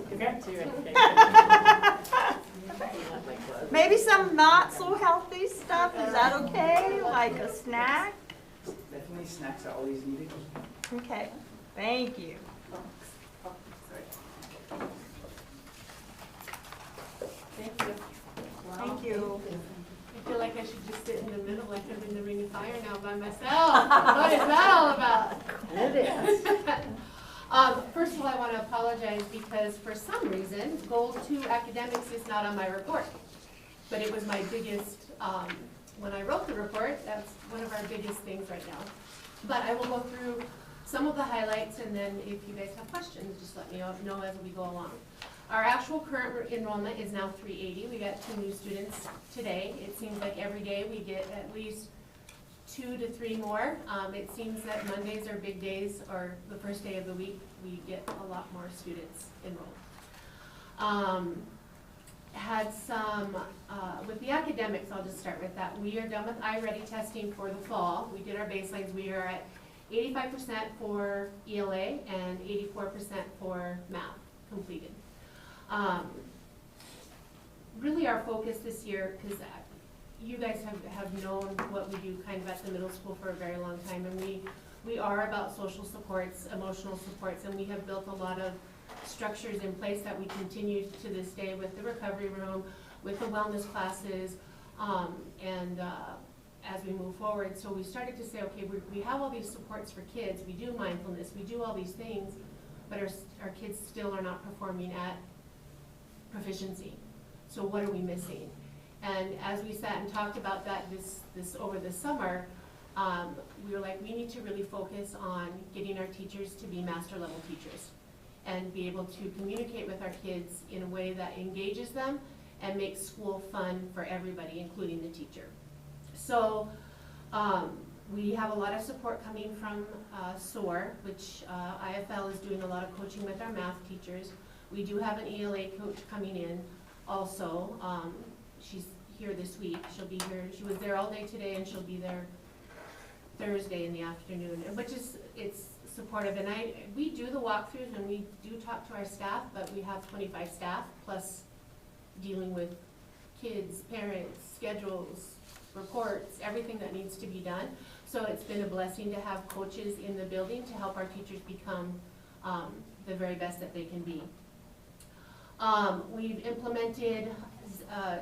Maybe some not so healthy stuff, is that okay? Like a snack? Definitely snacks are always needed. Okay, thank you. Thank you. Thank you. I feel like I should just sit in the middle like I'm in the ring of fire now by myself. What is that all about? It is. First of all, I want to apologize because for some reason, Goal 2 academics is not on my report. But it was my biggest, when I wrote the report, that's one of our biggest things right now. But I will go through some of the highlights, and then if you guys have questions, just let me know as we go along. Our actual current enrollment is now 380. We got 2 new students today. It seems like every day we get at least 2 to 3 more. It seems that Mondays are big days, or the first day of the week, we get a lot more students enrolled. Had some, with the academics, I'll just start with that. We are done with iReady testing for the fall. We did our baselines. We are at 85% for ELA and 84% for math completed. Really our focus this year, because you guys have known what we do kind of at the middle school for a very long time, and we are about social supports, emotional supports, and we have built a lot of structures in place that we continue to this day with the recovery room, with the wellness classes, and as we move forward. So we started to say, okay, we have all these supports for kids, we do mindfulness, we do all these things, but our kids still are not performing at proficiency. So what are we missing? And as we sat and talked about that this over the summer, we were like, we need to really focus on getting our teachers to be master level teachers and be able to communicate with our kids in a way that engages them and makes school fun for everybody, including the teacher. So we have a lot of support coming from SOAR, which IFL is doing a lot of coaching with our math teachers. We do have an ELA coach coming in also. She's here this week. She'll be here. She was there all day today, and she'll be there Thursday in the afternoon, which is, it's supportive, and we do the walkthroughs and we do talk to our staff, but we have 25 staff plus dealing with kids, parents, schedules, reports, everything that needs to be done. So it's been a blessing to have coaches in the building to help our teachers become the very best that they can be. We've implemented,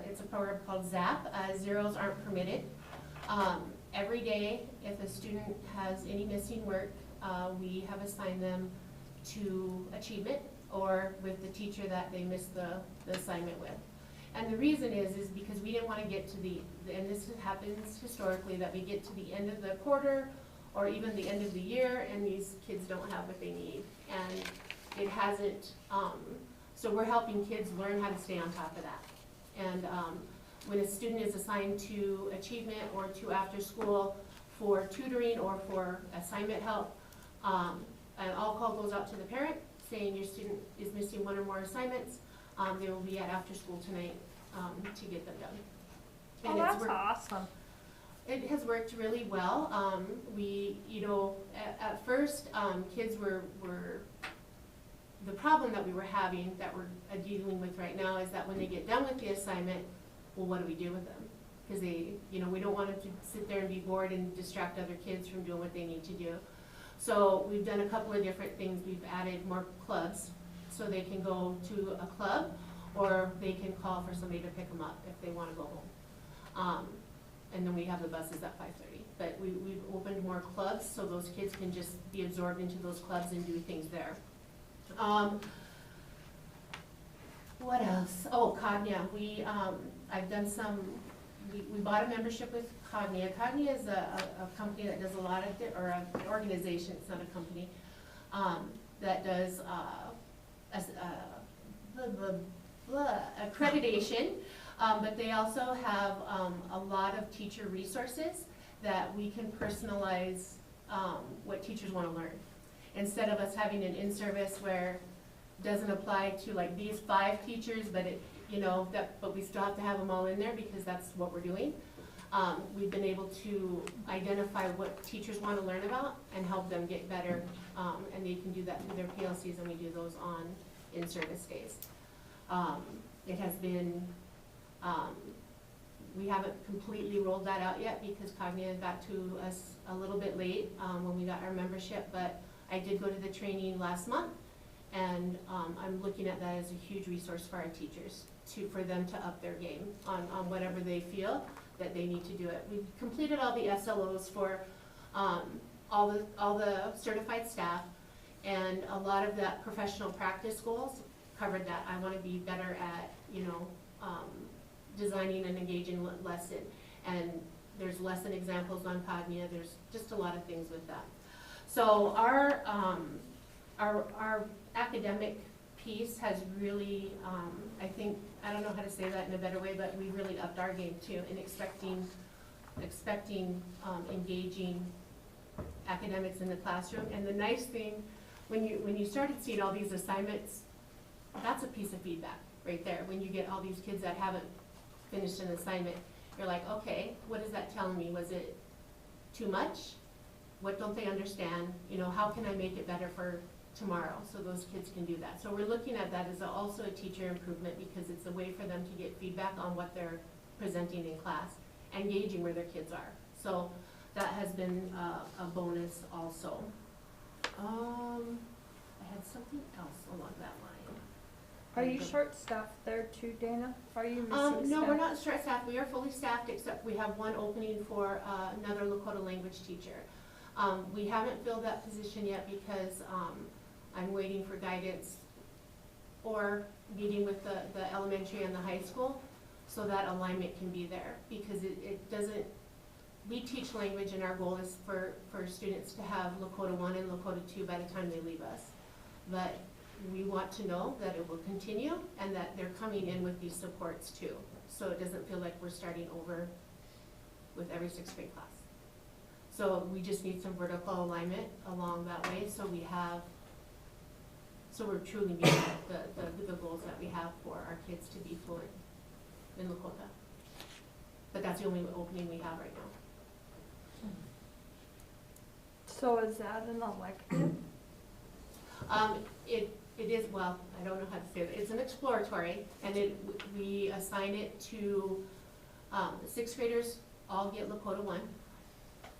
it's a program called ZAP, Zeros Aren't Permitted. Every day, if a student has any missing work, we have assigned them to achievement or with the teacher that they missed the assignment with. And the reason is because we didn't want to get to and this happens historically, that we get to the end of the quarter or even the end of the year and these kids don't have what they need. And it hasn't, so we're helping kids learn how to stay on top of that. And when a student is assigned to achievement or to after school for tutoring or for assignment help, an all call goes out to the parent saying your student is missing one or more assignments. They will be at after school tonight to get them done. Oh, And that's awesome. It has worked really well. We, you know, at first, kids were, the problem that we were having, that we're dealing with right now, is that when they get done with the assignment, well, what do we do with them? Because they, you know, we don't want them to sit there and be bored and distract other kids from doing what they need to do. So we've done a couple of different things. We've added more clubs, so they can go to a club, or they can call for somebody to pick them up if they want to go home. And then we have the buses at 5:30. But we've opened more clubs, so those kids can just be absorbed into those clubs and do things there. What else? Oh, Cognia. I've done some, we bought a membership with Cognia. Cognia is a company that does a lot of, or an organization, it's not a company, that does accreditation, but they also have a lot of teacher resources that we can personalize what teachers want to learn. Instead of us having an in-service where it doesn't apply to like these 5 teachers, but it, you know, but we still have to have them all in there because that's what we're doing. We've been able to identify what teachers want to learn about and help them get better, and they can do that through their PLCs, and we do those on in-service days. It has been, we haven't completely rolled that out yet because Cognia got to us a little bit late when we got our membership, but I did go to the training last month, and I'm looking at that as a huge resource for our teachers, for them to up their game on whatever they feel that they need to do it. We've completed all the SLOs for all the certified staff, and a lot of that professional practice goals covered that. I want to be better at, you know, designing an engaging lesson, and there's lesson examples on Cognia. There's just a lot of things with that. So our academic piece has really, I think, I don't know how to say that in a better way, but we really upped our game too in expecting engaging academics in the classroom. And the nice thing, when you started seeing all these assignments, that's a piece of feedback right there. When you get all these kids that haven't finished an assignment, you're like, okay, what is that telling me? Was it too much? What don't they understand? You know, how can I make it better for tomorrow so those kids can do that? So we're looking at that as also a teacher improvement because it's a way for them to get feedback on what they're presenting in class, engaging where their kids are. So that has been a bonus also. I had something else along that line. Are you short-staffed there too, Dana? Are you missing No, staff? we're not short-staffed. We are fully staffed, except we have one opening for another Lakota language teacher. We haven't filled that position yet because I'm waiting for guidance or meeting with the elementary and the high school so that alignment can be there, because it doesn't, we teach language and our goal is for students to have Lakota 1 and Lakota 2 by the time they leave us. But we want to know that it will continue and that they're coming in with these supports too. So it doesn't feel like we're starting over with every 6th grade class. So we just need some vertical alignment along that way so we're truly meeting the goals that we have for our kids to be fluent in Lakota. But that's the only opening we have right now. So is that an elective? It is, well, I don't know how to say it, it's an exploratory, and we assign it to, sixth graders all get Lakota 1.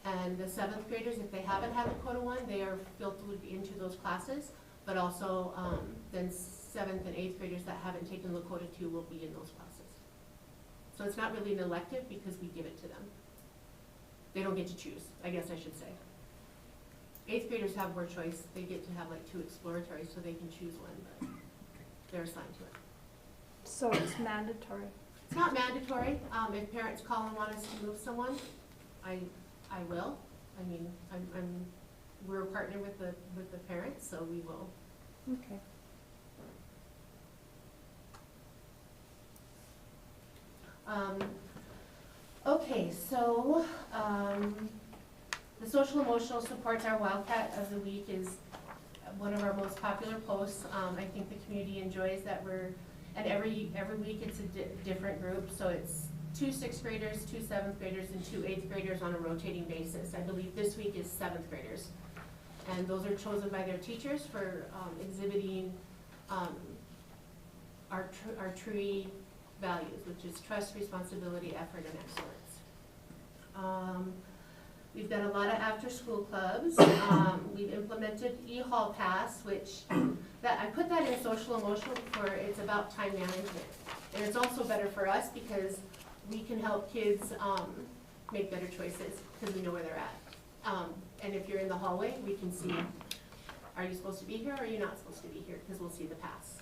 And the seventh graders, if they haven't had Lakota 1, they are filtered into those classes, but also, then seventh and eighth graders that haven't taken Lakota 2 will be in those classes. So it's not really an elective because we give it to them. They don't get to choose, I guess I should say. Eighth graders have more choice. They get to have like 2 exploratory, so they can choose one, but they're assigned to it. So it's mandatory. It's not mandatory. If parents call and want us to move someone, I will. I mean, we're a partner with the parents, so we will. Okay. Okay, so, the social emotional supports, our Wildcat of the Week is one of our most popular posts. I think the community enjoys that and every week it's a different group, so it's 2 sixth graders, 2 seventh graders, and 2 eighth graders on a rotating basis. I believe this week is 7th graders. And those are chosen by their teachers for exhibiting our tree values, which is trust, responsibility, effort, and excellence. We've done a lot of after-school clubs. We've implemented e-hall pass, which I put that in social emotional for it's about time management. And it's also better for us because we can help kids make better choices because we know where they're at. And if you're in the hallway, we can see, are you supposed to be here or are you not supposed to be here? Because we'll see the pass.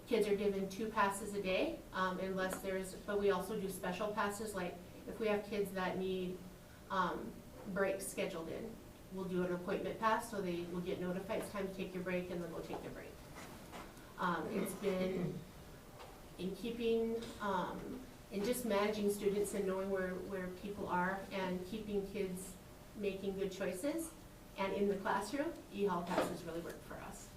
Kids are given 2 passes a day, unless but we also do special passes, like if we have kids that need breaks scheduled in, we'll do an appointment pass, so they will get notified it's time to take your break, and then they'll take their break. It's been in keeping, and just managing students and knowing where people are and keeping kids making good choices. And in the classroom, e-hall passes really worked for us.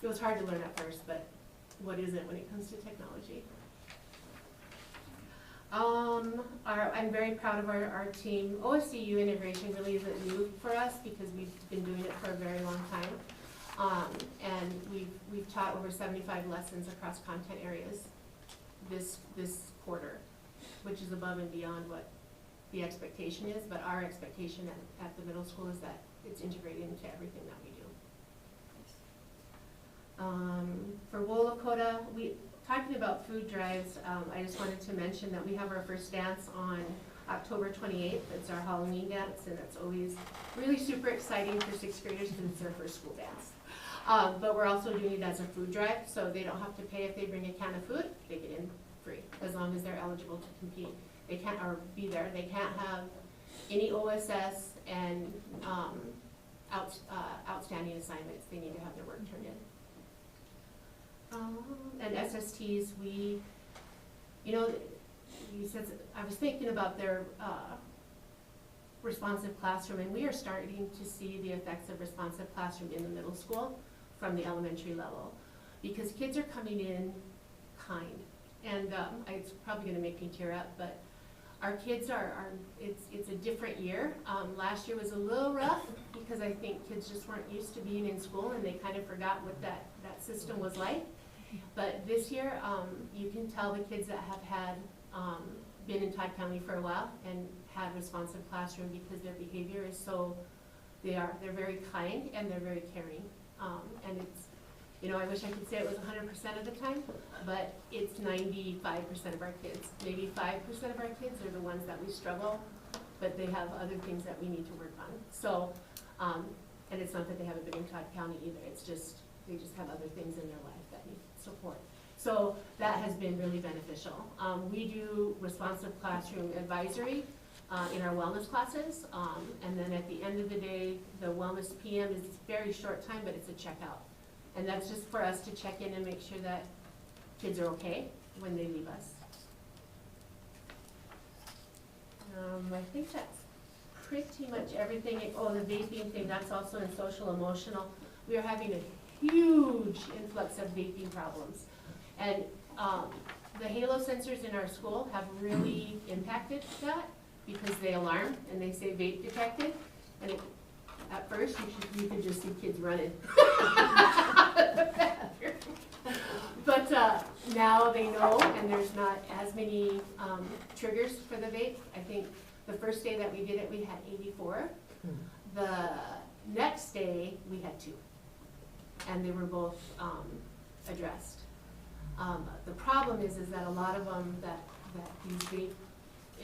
It was hard to learn at first, but what is it when it comes to technology? I'm very proud of our team. OSCU integration really isn't new for us because we've been doing it for a very long time. And we've taught over 75 lessons across content areas this quarter, which is above and beyond what the expectation is, but our expectation at the middle school is that it's integrated into everything that we do. For Wool Lakota, talking about food drives, I just wanted to mention that we have our first dance on October 28th. It's our Halloween dance, and it's always really super exciting for 6th graders because it's their first school dance. But we're also doing it as a food drive, so they don't have to pay if they bring a can of food. They get in free, as long as they're eligible to compete. They can't, or be there. They can't have any OSS and outstanding assignments. They need to have their work turned in. And SSTs, you said, I was thinking about their responsive classroom, and we are starting to see the effects of responsive classroom in the middle school from the elementary level, because kids are coming in kind, and it's probably going to make me tear up, but our kids it's a different year. Last year was a little rough because I think kids just weren't used to being in school, and they kind of forgot what that system was like. But this year, you can tell the kids that have had been in Todd County for a while and had responsive classroom because their behavior is they're very kind and they're very caring. And it's, I wish I could say it was 100% of the time, but it's 95% of our kids. Maybe 5% of our kids are the ones that we struggle, but they have other things that we need to work on. So, and it's not that they haven't been in Todd County either. It's just, they just have other things in their life that need support. So that has been really beneficial. We do responsive classroom advisory in our wellness classes, and then at the end of the day, the wellness PM is very short time, but it's a checkout. And that's just for us to check in and make sure that kids are okay when they leave us. I think that's pretty much everything. Oh, the vaping thing, that's also in social emotional. We are having a huge influx of vaping problems. And the halo sensors in our school have really impacted that because they alarm and they say vape detected. And it, at first, you could just see kids running. But now they know, and there's not as many triggers for the vape. I think the first day that we did it, we had 84. The next day, we had 2. And they were both addressed. The problem is that a lot of them that use vape,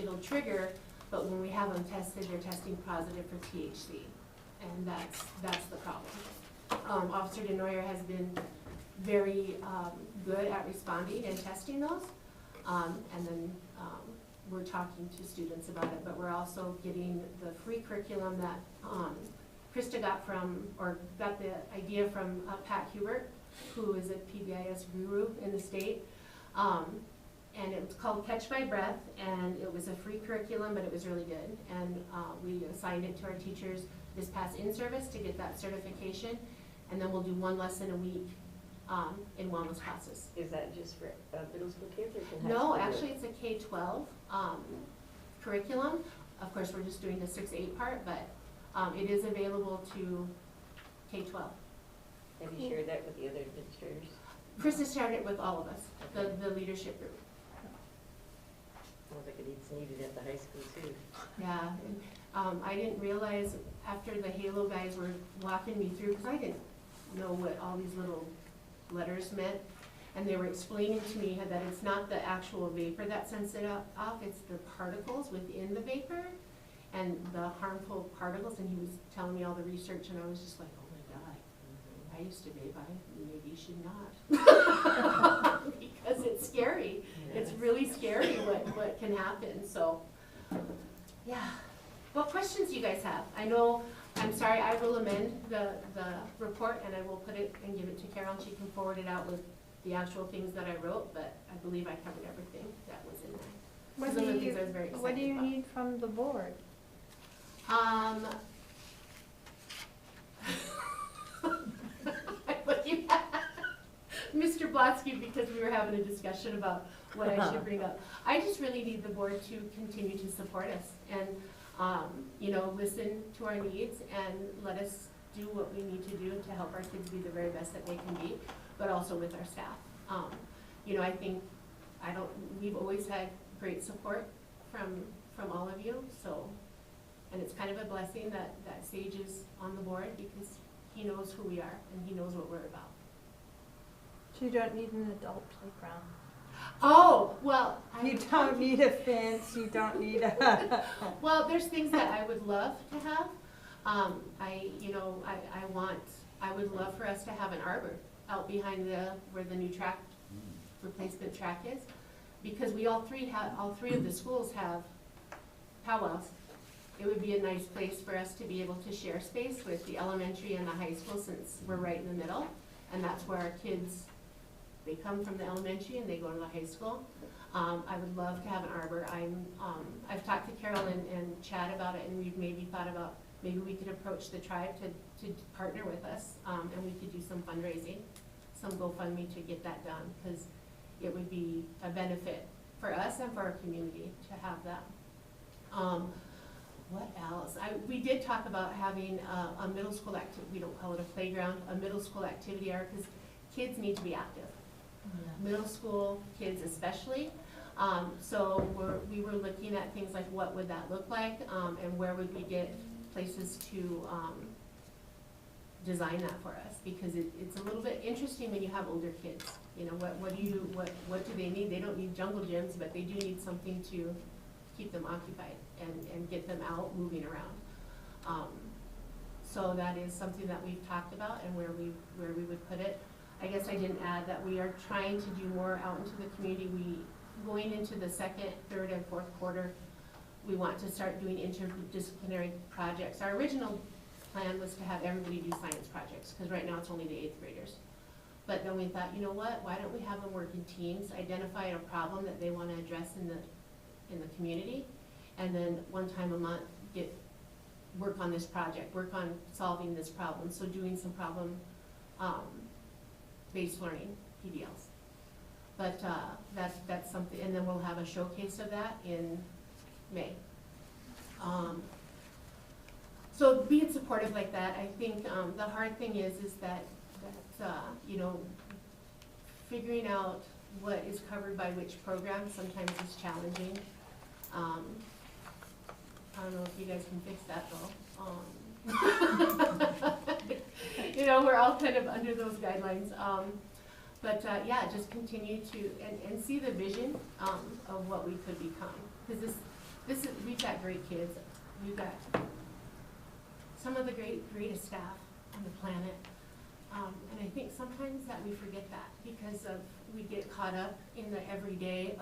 it'll trigger, but when we have them tested, they're testing positive for THC. And that's the problem. Officer DeNoyer has been very good at responding and testing those. And then we're talking to students about it, but we're also getting the free curriculum that Krista got the idea from Pat Hubert, who is a PBIS guru in the state. And it was called Catch My Breath, and it was a free curriculum, but it was really good. And we assigned it to our teachers this past in-service to get that certification, and then we'll do 1 lesson a week in wellness classes. Is that just for middle school kids or can high school No, do it? actually it's a K-12 curriculum. Of course, we're just doing the 6-8 part, but it is available to K-12. Have you shared that with the other administrators? Krista shared it with all of us, the leadership group. Sounds like it's needed at the high school too. Yeah, and, I didn't realize after the Halo guys were walking me through, because I didn't know what all these little letters meant, and they were explaining to me that it's not the actual vapor that sends it off, it's the particles within the vapor and the harmful particles, and he was telling me all the research, and I was just like, oh my God, I used to vape, maybe you should not. Because it's scary. It's really scary what can happen, so, yeah. What questions do you guys have? I know, I'm sorry, I will amend the report and I will put it and give it to Carol and she can forward it out with the actual things that I wrote, but I believe I covered everything that was in there. What Those do are the you, things I was very excited what do you about. need from the board? Mr. Blotsky, because we were having a discussion about what I should bring up. I just really need the board to continue to support us and, you know, listen to our needs and let us do what we need to do to help our kids be the very best that they can be, but also with our staff. You know, I think, we've always had great support from all of you, so, and it's kind of a blessing that Sage is on the board because he knows who we are and he knows what we're about. So you don't need an adult playground. Oh, well. You don't need a fence, you don't need a. Well, there's things that I would love to have. I would love for us to have an arbor out behind where the new track, replacement track is. Because all three of the schools have powwows. It would be a nice place for us to be able to share space with the elementary and the high school since we're right in the middle. And that's where our kids, they come from the elementary and they go to the high school. I would love to have an arbor. I've talked to Carol and Chad about it, and we've maybe thought about maybe we could approach the tribe to partner with us, and we could do some fundraising, some GoFundMe to get that done, because it would be a benefit for us and for our community to have that. What else? We did talk about having a middle school activity, we don't call it a playground, a middle school activity hour, because kids need to be active. Yeah. Middle school kids especially. So we were looking at things like what would that look like, and where would we get places to design that for us, because it's a little bit interesting when you have older kids. You know, what do they need? They don't need jungle gyms, but they do need something to keep them occupied and get them out moving around. So that is something that we've talked about and where we would put it. I guess I didn't add that we are trying to do more out into the community. Going into the second, third, and fourth quarter, we want to start doing interdisciplinary projects. Our original plan was to have everybody do science projects, because right now it's only the 8th graders. But then we thought, you know what, why don't we have them work in teams, identify a problem that they want to address in the community, and then one time a month work on this project, work on solving this problem. So doing some problem based learning, PBLs. But that's something, and then we'll have a showcase of that in May. So being supportive like that, I think the hard thing is that you know, figuring out what is covered by which program sometimes is challenging. I don't know if you guys can fix that though. You know, we're all kind of under those guidelines. But yeah, just continue to, and see the vision of what we could become. Because we've got great kids. We've got some of the greatest staff on the planet. And I think sometimes that we forget that because we get caught up in the everyday,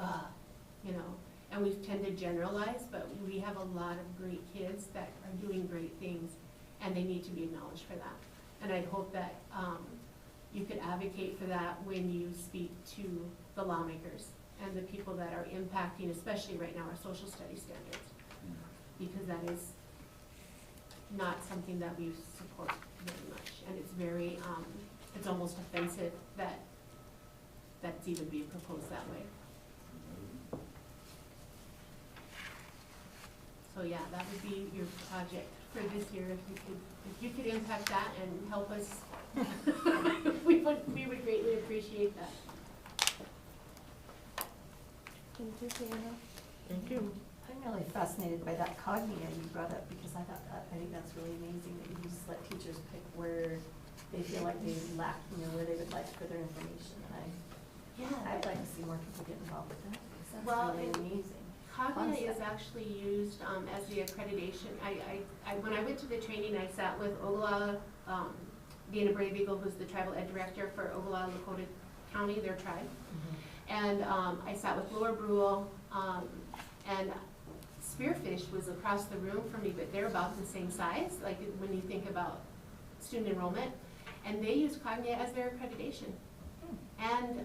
you know, and we tend to generalize, but we have a lot of great kids that are doing great things, and they need to be acknowledged for that. And I hope that you could advocate for that when you speak to the lawmakers and the people that are impacting, especially right now, our social studies standards, because that is not something that we support very much, and it's very, it's almost offensive that that's even being proposed that way. So yeah, that would be your project for this year. If you could impact that and help us, we would greatly appreciate that. Thank you, Sienna. Thank you. I'm really fascinated by that cognia you brought up, because I think that's really amazing that you just let teachers pick where they feel like they lack, you know, where they would like further information. And I'd like to see more people get involved with that, because that's really amazing. Cognia is actually used as the accreditation. When I went to the training, I sat with Ogallala, Dana Brave Eagle, who's the tribal ed director for Ogallala, Dakota County, their tribe. And I sat with Lower Brule, and Spearfish was across the room from me, but they're about the same size, like when you think about student enrollment. And they use Cognia as their accreditation. And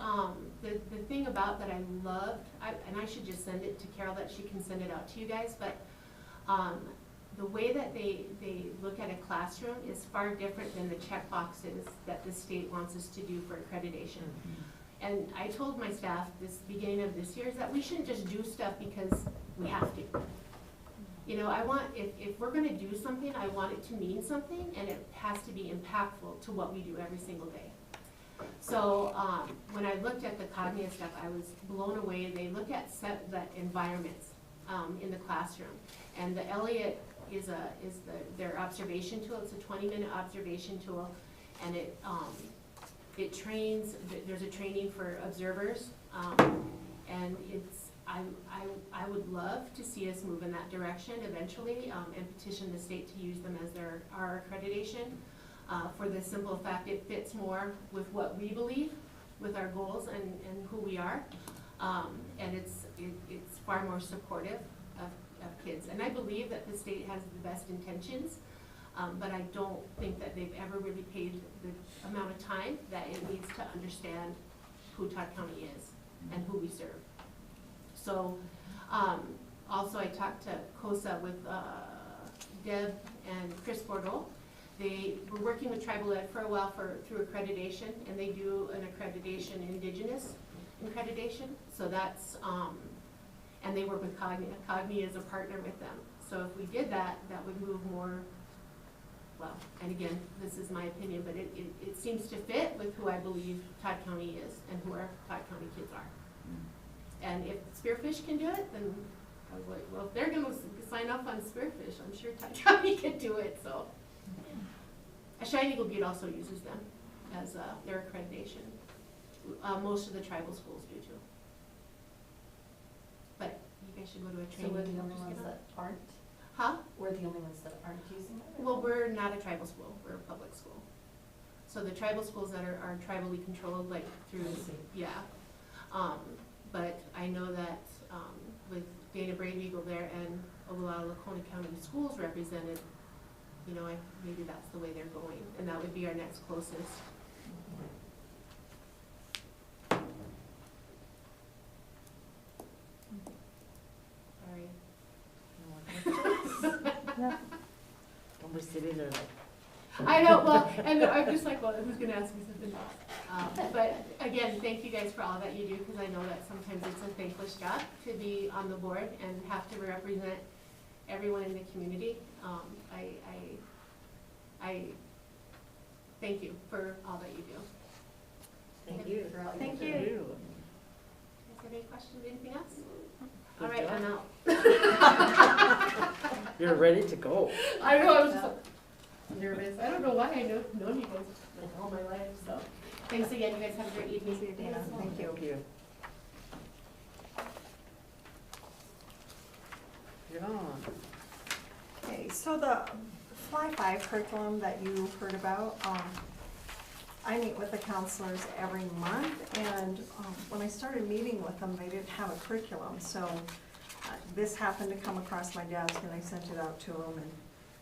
the thing about that I loved, and I should just send it to Carol that she can send it out to you guys, but the way that they look at a classroom is far different than the check boxes that the state wants us to do for accreditation. And I told my staff this beginning of this year is that we shouldn't just do stuff because we have to. You know, I want, if we're gonna do something, I want it to mean something, and it has to be impactful to what we do every single day. So when I looked at the Cognia stuff, I was blown away. They look at the environments in the classroom, and the Elliott is their observation tool. It's a 20-minute observation tool, and it trains. There's a training for observers, and I would love to see us move in that direction eventually, and petition the state to use them as our accreditation. For the simple fact it fits more with what we believe, with our goals and who we are, and it's far more supportive of kids. And I believe that the state has the best intentions, but I don't think that they've ever really paid the amount of time that it needs to understand who Todd County is and who we serve. So also I talked to COSA with Deb and Chris Bordeaux. They were working with Tribal Ed for a while through accreditation, and they do an accreditation, Indigenous accreditation. So that's, and they work with Cognia. Cognia is a partner with them. So if we did that, that would move more, well, and again, this is my opinion, but it seems to fit with who I believe Todd County is and who our Todd County kids are. And if Spearfish can do it, then I was like, well, if they're gonna sign up on Spearfish, I'm sure Todd County can do it, so. Shine Eagle Butte also uses them as their accreditation. Most of the tribal schools do too. But you guys should go to a training. So we're the only ones that aren't? Huh? We're the only ones that aren't using it? Well, we're not a tribal school, we're a public school. So the tribal schools that are tribally controlled, like through, yeah. But I know that with Dana Brave Eagle there and Ogallala Lacona County schools represented, you know, maybe that's the way they're going, and that would be our next closest. Sorry. And we're sitting there like. I know, well, and I'm just like, well, who's gonna ask me something else? But again, thank you guys for all that you do, because I know that sometimes it's a thankless job to be on the board and have to represent everyone in the community. I thank you for all that you do. Thank you. Thank you. You. You guys have any questions, anything else? Good All right, job. I'm out. You're ready to go. I know, I was just nervous. I don't know why I know known you guys like all my life, so. Thanks again, you guys have a great evening. See you, Dana. Thank you. Thank you. Get on. Okay, so the Fly 5 curriculum that you heard about, I meet with the counselors every month, and when I started meeting with them, they didn't have a curriculum, so this happened to come across my desk, and I sent it out to them,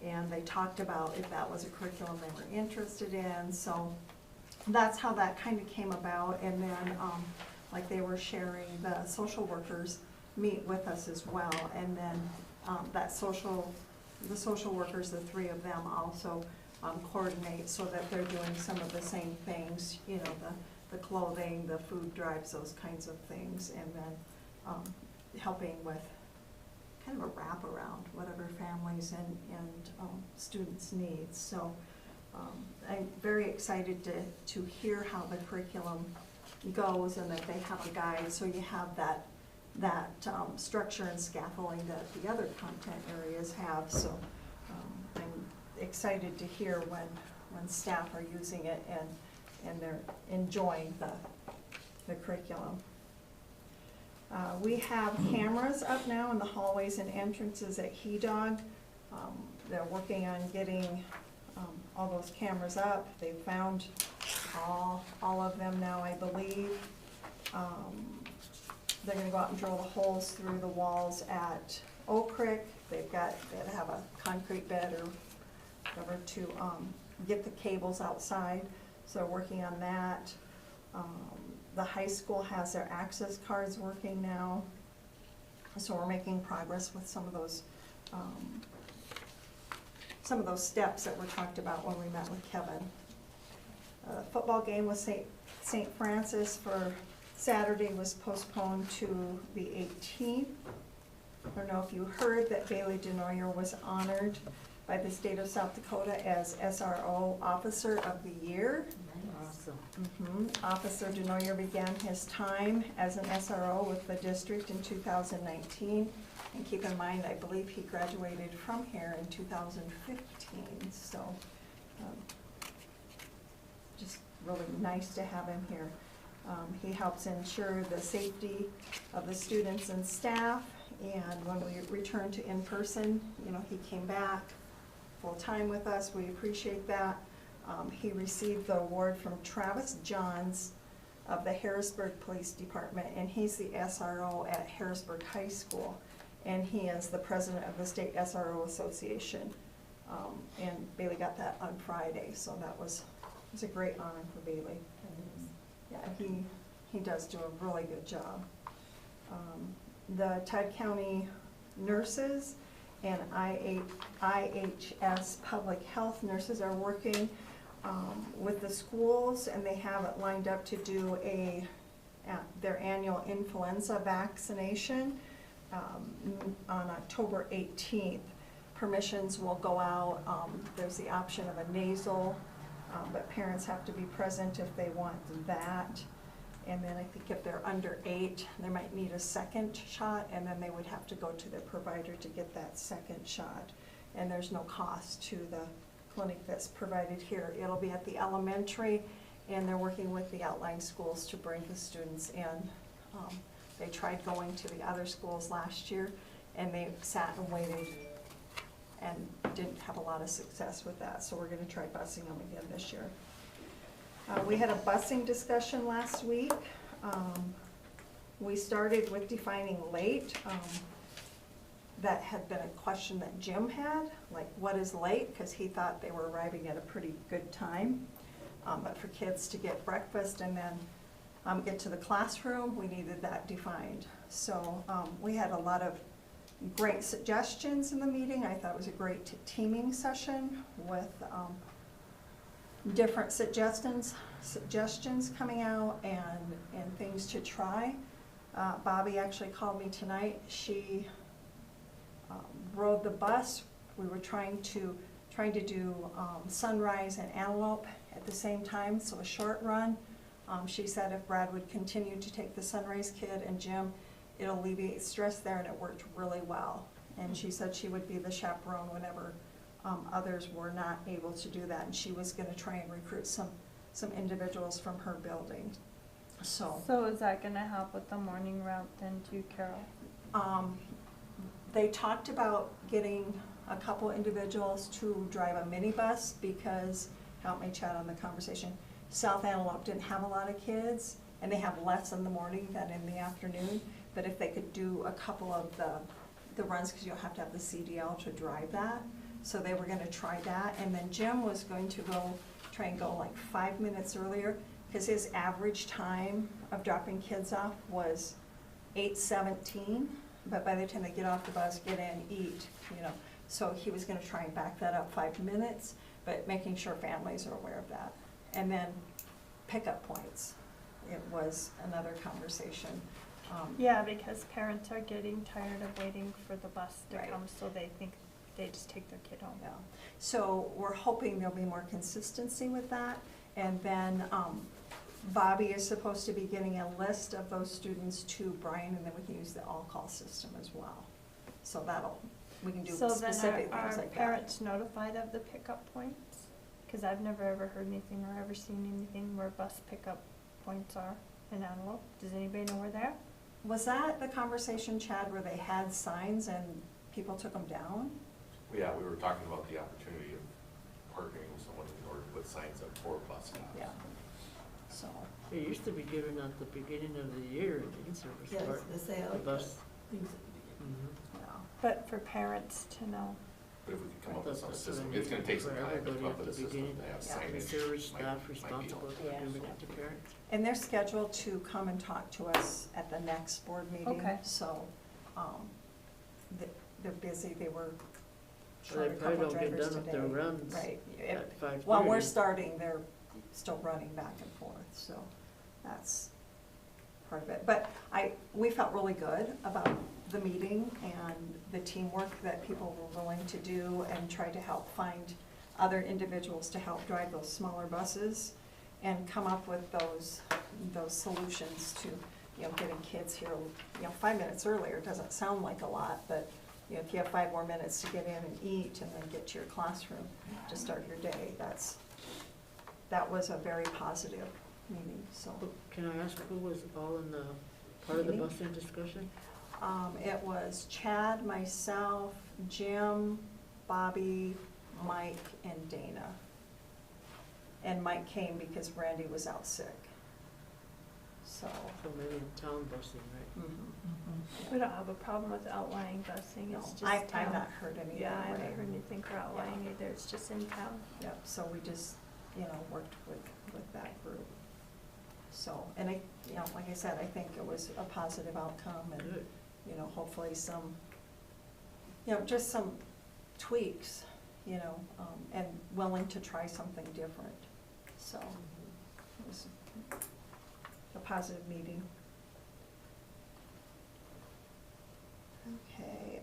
and they talked about if that was a curriculum they were interested in, so that's how that kind of came about. And then, like they were sharing, the social workers meet with us as well, and then the social workers, the three of them also coordinate so that they're doing some of the same things, you know, the clothing, the food drives, those kinds of things, and then helping with kind of a wraparound, whatever families and students need. So I'm very excited to hear how the curriculum goes, and that they have a guide, so you have that structure and scaffolding that the other content areas have. So I'm excited to hear when staff are using it and they're enjoying the curriculum. We have cameras up now in the hallways and entrances at HEDOG. They're working on getting all those cameras up. They've found all of them now, I believe. They're gonna go out and drill the holes through the walls at Oak Creek. They have a concrete bed or whatever to get the cables outside, so they're working on that. The high school has their access cards working now, so we're making progress with some of those steps that were talked about when we met with Kevin. Football game with St. Francis for Saturday was postponed to the 18th. I don't know if you heard that Bailey DeNoyer was honored by the state of South Dakota as SRO Officer of the Year. Awesome. Officer DeNoyer began his time as an SRO with the district in 2019. And keep in mind, I believe he graduated from here in 2015. So just really nice to have him here. He helps ensure the safety of the students and staff. And when we return to in-person, you know, he came back full-time with us. We appreciate that. He received the award from Travis Johns of the Harrisburg Police Department, and he's the SRO at Harrisburg High School, and he is the president of the State SRO Association. And Bailey got that on Friday, so it was a great honor for Bailey. Yeah, he does do a really good job. The Todd County nurses and IHS public health nurses are working with the schools, and they have it lined up to do their annual influenza vaccination on October 18th. Permissions will go out. There's the option of a nasal, but parents have to be present if they want that. And then I think if they're under 8, they might need a second shot, and then they would have to go to their provider to get that second shot. And there's no cost to the clinic that's provided here. It'll be at the elementary, and they're working with the outlying schools to bring the students in. They tried going to the other schools last year, and they sat and waited and didn't have a lot of success with that. So we're gonna try busing them again this year. We had a busing discussion last week. We started with defining late. That had been a question that Jim had, like what is late? Because he thought they were arriving at a pretty good time. But for kids to get breakfast and then get to the classroom, we needed that defined. So we had a lot of great suggestions in the meeting. I thought it was a great teaming session with different suggestions coming out and things to try. Bobby actually called me tonight. She rode the bus. We were trying to do Sunrise and Antelope at the same time, so a short run. She said if Brad would continue to take the Sunrise kid and Jim, it'll alleviate stress there, and it worked really well. And she said she would be the chaperone whenever others were not able to do that, and she was gonna try and recruit some individuals from her building, so. So is that gonna help with the morning route then too, Carol? They talked about getting a couple individuals to drive a minibus because, help me chat on the conversation, South Antelope didn't have a lot of kids, and they have less in the morning than in the afternoon, but if they could do a couple of the runs, because you'll have to have the CDL to drive that, so they were gonna try that, and then Jim was going to try and go like 5 minutes earlier, because his average time of dropping kids off was 8:17, but by the time they get off the bus, get in, eat, so he was gonna try and back that up 5 minutes, but making sure families are aware of that. And then pickup points, it was another conversation. Yeah, because parents are getting tired of waiting for the bus to Right. come, so they think they just take their kid home. Yeah. So we're hoping there'll be more consistency with that. And then Bobby is supposed to be getting a list of those students to Brian, and then we can use the all-call system as well. So we can do specific things like that. So then are parents notified of the pickup points? Because I've never ever heard anything or ever seen anything where bus pickup points are in Antelope. Does anybody know where they're at? Was that the conversation, Chad, where they had signs and people took them down? Yeah, we were talking about the opportunity of partnering with someone in order to put signs up for bus stops. Yeah. So. It used to be given at the beginning of the year, in-service Yeah, I was part, gonna say, I the like bus. things. Mhm. Yeah. But for parents to know. But if we could come up That's with some what I system, mean, it's gonna take some for time to everybody come up at with a the system beginning. to have Yeah. signage. The service might- staff might be responsible for Yeah. giving it to parents. And they're scheduled to come and talk to us at the next board meeting. Okay. So, they're busy, they were Well, they short a probably couple don't get drivers done today. with their runs Right. at 5:30. While we're starting, they're still running back and forth, so that's part of it. But we felt really good about the meeting and the teamwork that people were willing to do and try to help find other individuals to help drive those smaller buses and come up with those solutions to, getting kids here, 5 minutes earlier. Doesn't sound like a lot, but if you have 5 more minutes to get in and eat and then get to your classroom to start your day, that was a very positive meeting, so. Can I ask who was all in the part of the Meeting? busing discussion? It was Chad, myself, Jim, Bobby, Mike, and Dana. And Mike came because Randy was out sick. So. So maybe in town busing, right? We don't have a problem with outlying busing, No, it's just I've town. not heard anything. Yeah, I right. haven't heard anything for outlying either, it's just in town. Yep, so we just, worked with that group. So, and like I said, I think it was a positive outcome and, Good. hopefully some, just some tweaks, and willing to try something different. So, it was a positive meeting. Okay,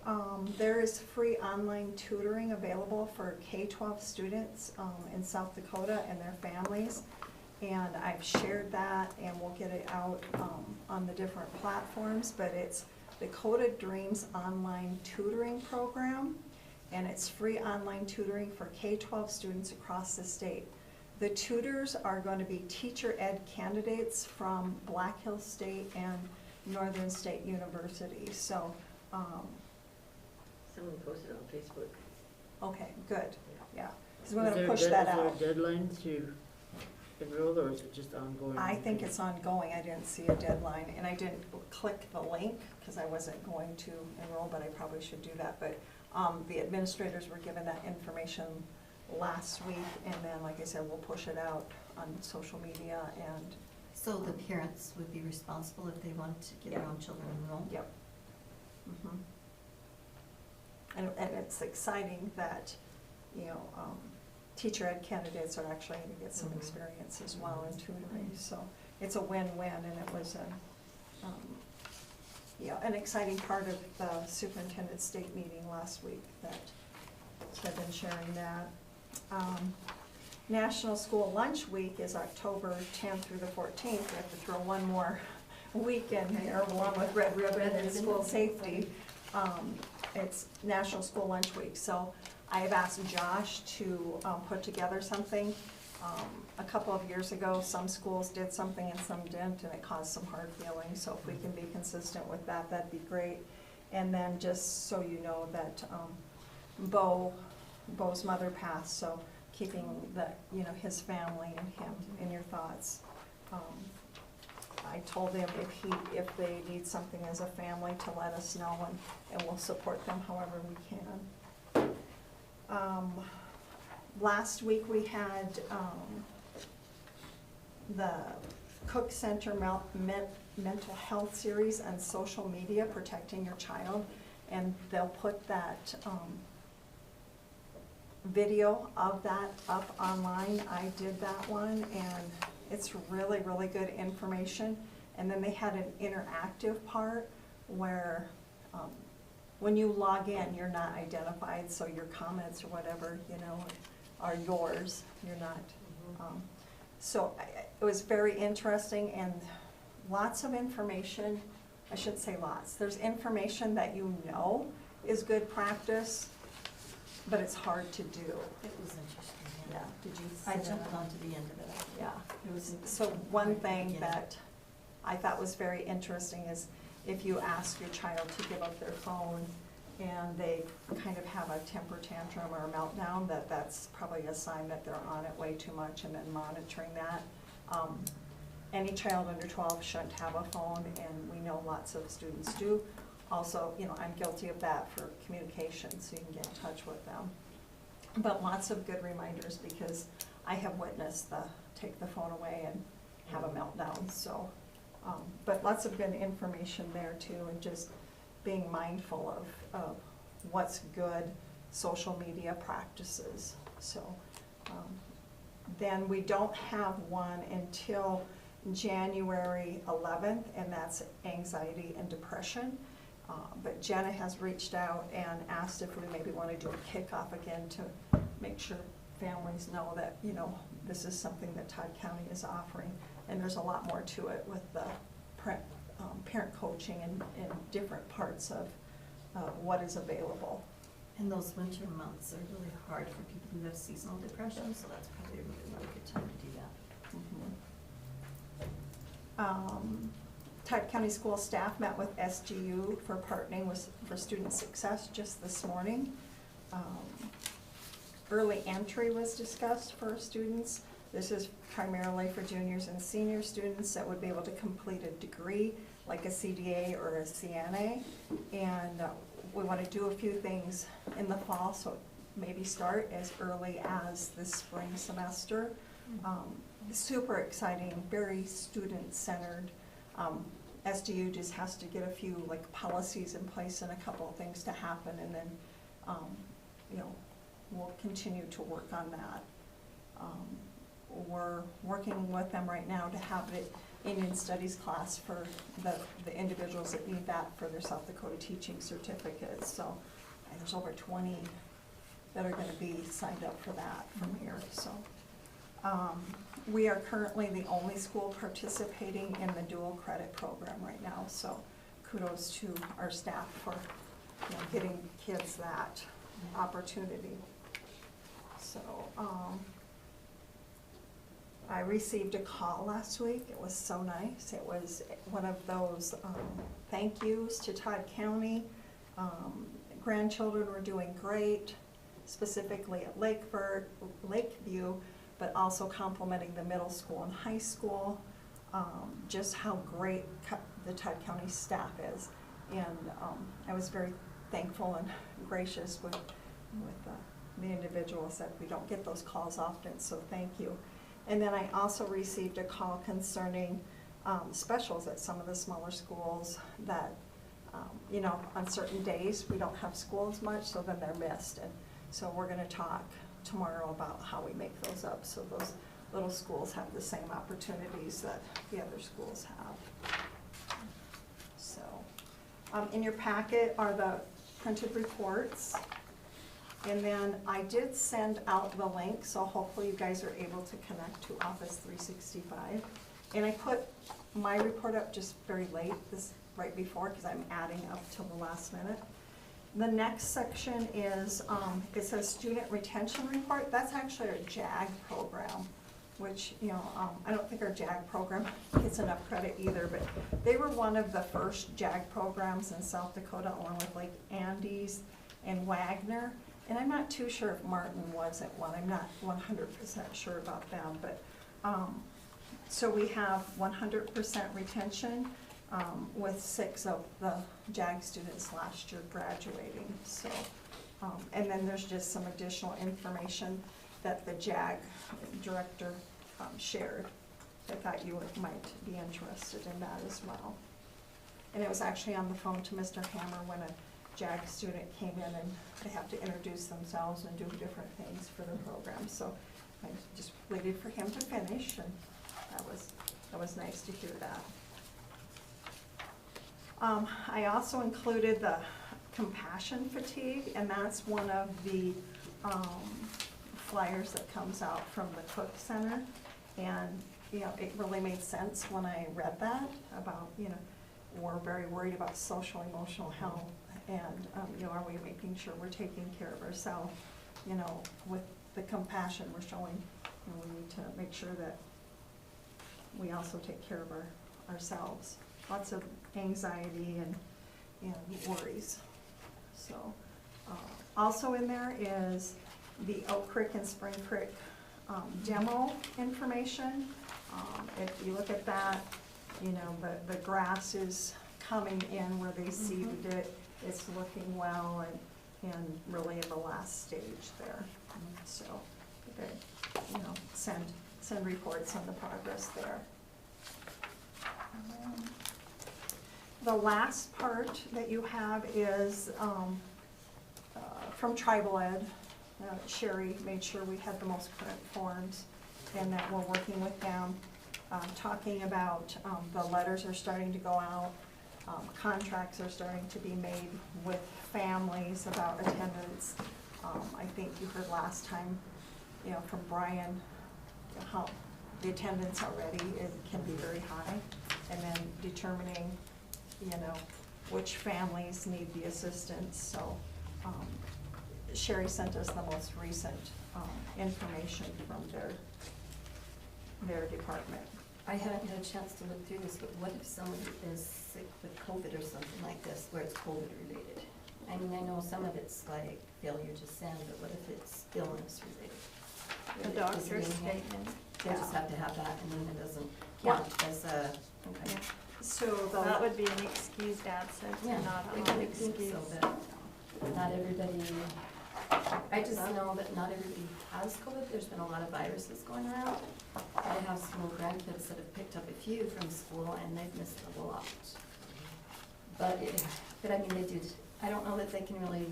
there is free online tutoring available for K-12 students in South Dakota and their families. And I've shared that and we'll get it out on the different platforms, but it's Dakota Dreams Online Tutoring Program, and it's free online tutoring for K-12 students across the state. The tutors are going to be teacher ed candidates from Black Hills State and Northern State University, so. Someone posted on Facebook. Okay, good, yeah, because we're gonna push that out. Is there a deadline to enroll, or is it just ongoing? I think it's ongoing, I didn't see a deadline, and I didn't click the link, because I wasn't going to enroll, but I probably should do that, but the administrators were given that information last week, and then, like I said, we'll push it out on social media and. So the parents would be responsible if they wanted to get their own children enrolled? Yep. Mhm. And it's exciting that, teacher ed candidates are actually going to get some experience as well in tutoring, so it's a win-win, and it was yeah, an exciting part of the superintendent's state meeting last week that, so I've been sharing that. National School Lunch Week is October 10th through the 14th. We have to throw one more week in there, along with Red Ribbon and school safety. It's National School Lunch Week, so I have asked Josh to put together something. A couple of years ago, some schools did something and some didn't, and it caused some hard feelings, so if we can be consistent with that, that'd be great. And then just so you know that Bo's mother passed, so keeping the, his family and him in your thoughts. I told them if they need something as a family to let us know, and we'll support them however we can. Last week we had the Cook Center Mental Health Series on social media, protecting your child, and they'll put that video of that up online. I did that one, and it's really, really good information. And then they had an interactive part where when you log in, you're not identified, so your comments or whatever, are yours. You're not. So it was very interesting, and lots of information. I shouldn't say lots. There's information that is good practice, but it's hard to do. It was interesting, Yeah. Did you? I jumped onto the end of it. Yeah. It was. So one right at the thing beginning. that I thought was very interesting is if you ask your child to give up their phone and they kind of have a temper tantrum or a meltdown, that's probably a sign that they're on it way too much, and then monitoring that. Any child under 12 shouldn't have a phone, and we know lots of students do. Also, I'm guilty of that for communication, so you can get in touch with them. But lots of good reminders, because I have witnessed take the phone away and have a meltdown, so. But lots of good information there too, and just being mindful of what's good social media practices. So then we don't have one until January 11th, and that's anxiety and depression. But Jenna has reached out and asked if we maybe want to do a kickoff again to make sure families know that, this is something that Todd County is offering. And there's a lot more to it with the parent coaching and different parts of what is available. And those winter months are really hard for people who have seasonal depression, so that's probably a really good time to do that. Todd County School staff met with SGU for partnering for student success just this morning. Early entry was discussed for students. This is primarily for juniors and senior students that would be able to complete a degree like a CDA or a CNA. And we want to do a few things in the fall, so maybe start as early as the spring semester. Super exciting, very student-centered. SDU just has to get a few policies in place and a couple of things to happen, and then we'll continue to work on that. We're working with them right now to have it Indian Studies class for the individuals that need that for their South Dakota teaching certificates. So there's over 20 that are going to be signed up for that from here. So we are currently the only school participating in the dual credit program right now. So kudos to our staff for getting kids that opportunity. So I received a call last week. It was so nice. It was one of those thank yous to Todd County. Grandchildren were doing great, specifically at Lakeview, but also complimenting the middle school and high school, just how great the Todd County staff is. And I was very thankful and gracious with the individuals that we don't get those calls often, so thank you. And then I also received a call concerning specials at some of the smaller schools that, on certain days we don't have school as much, so then they're missed. And so we're going to talk tomorrow about how we make those up so those little schools have the same opportunities that the other schools have. So In your packet are the printed reports. And then I did send out the link, so hopefully you guys are able to connect to Office 365. And I put my report up just very late, right before, because I'm adding up till the last minute. The next section is, it says Student Retention Report. That's actually our JAG program, which, I don't think our JAG program gets enough credit either, but they were one of the first JAG programs in South Dakota, along with like Andes and Wagner. And I'm not too sure if Martin was at one. I'm not 100% sure about them, but so we have 100% retention with 6 of the JAG students last year graduating. So, and then there's just some additional information that the JAG director shared. I thought you might be interested in that as well. And it was actually on the phone to Mr. Hammer when a JAG student came in, and they have to introduce themselves and do different things for the program. So I just waited for him to finish, and that was nice to hear that. I also included the compassion fatigue, and that's one of the flyers that comes out from the Cook Center. And it really made sense when I read that about, we're very worried about social emotional health. And, are we making sure we're taking care of ourselves? With the compassion we're showing, we need to make sure that we also take care of ourselves. Lots of anxiety and worries. So, also in there is the Oak Creek and Spring Creek demo information. If you look at that, the grass is coming in where they seeded it. It's looking well and really in the last stage there. So they, send reports on the progress there. The last part that you have is from Tribal Ed. Sherry made sure we had the most current forms and that we're working with them, talking about the letters are starting to go out. Contracts are starting to be made with families about attendance. I think you heard last time, from Brian, how the attendance already can be very high, and then determining, which families need the assistance. So Sherry sent us the most recent information from their department. I haven't had a chance to look through this, but what if somebody is sick with COVID or something like this, where it's COVID related? I mean, I know some of it's like failure to send, but what if it's illness related? The doctor's statement. They just have to have that, and then it doesn't count as a, okay. Yeah. So That would be an excused absence Yeah, and not I an would think unexcused. so, but not everybody, I just know that not everybody has COVID. There's been a lot of viruses going around. I have some little grandkids that have picked up a few from school, and they've missed a lot. But I mean, they do, I don't know that they can really,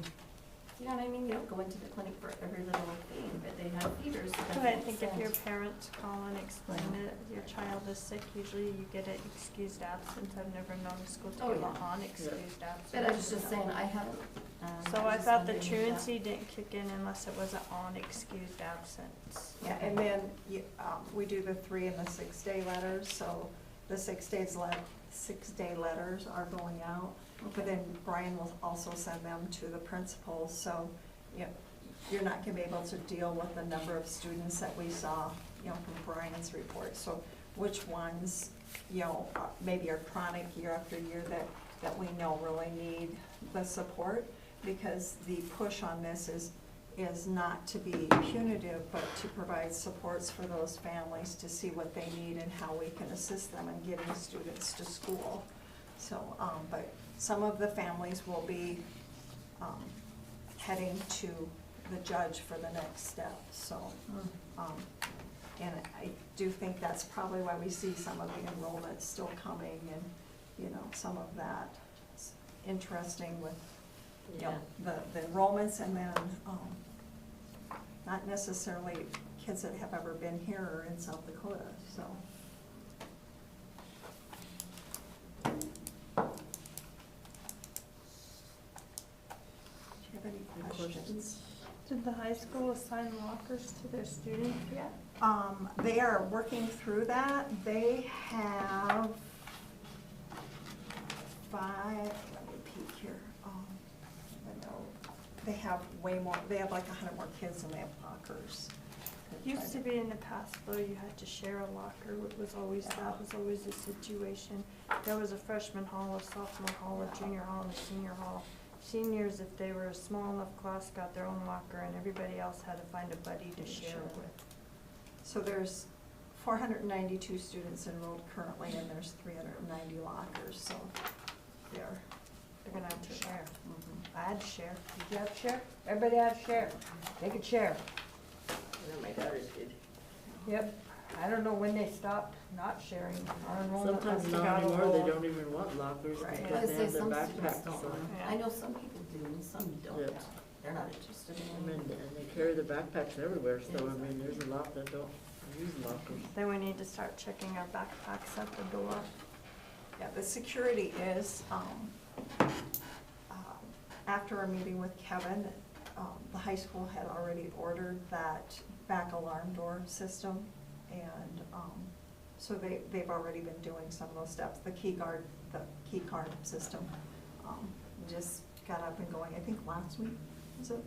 you know what I mean? You don't go into the clinic for every little thing, but they have fevers. So But I think if your parents call and explain that your child is sick, usually you get an excused absence. I've never known a school to give an unexcused absence. But I was just saying, I haven't. So I was thought the wondering truancy didn't kick in unless it was an unexcused absence. Yeah, and then we do the 3 and the 6 day letters. So the 6 day letters are going out, but then Brian will also send them to the principals. So you're not going to be able to deal with the number of students that we saw, from Brian's report. So which ones, maybe are chronic year after year that we know really need the support, because the push on this is not to be punitive, but to provide supports for those families to see what they need and how we can assist them in getting students to school. So, but some of the families will be heading to the judge for the next step. So, and I do think that's probably why we see some of the enrollment still coming, and some of that. It's interesting with the enrollments, and then not necessarily kids that have ever been here or in South Dakota. So. questions. Did the high school assign lockers to their students yet? They are working through that. They have 5, let me peek here. I know they have way more, they have like 100 more kids than they have lockers. Used to be in the past though, you had to share a locker, that was always the situation. There was a freshman hall, a sophomore hall, a junior hall, and a senior hall. Seniors, if they were a small enough class, got their own locker, and everybody else had to find a buddy to share with. So there's 492 students enrolled currently, and there's 390 lockers, so they're gonna have to share. I had to share. Did you have to share? Everybody had to share. They could share. I know my daughters did. Yep. I don't know when they stopped not sharing. Our enrollment Sometimes must have not got a anymore, they little- don't even want lockers Right. because they have their backpacks on. I know some people do and some don't. Yeah. They're not interested And in it. they carry their backpacks everywhere, so I mean, there's a lot that don't use lockers. Then we need to start checking our backpacks at the door. Yeah, the security is, after our meeting with Kevin, the high school had already ordered that back alarm door system. And so they've already been doing some of those steps. The key card system just got up and going, I think last week, was it?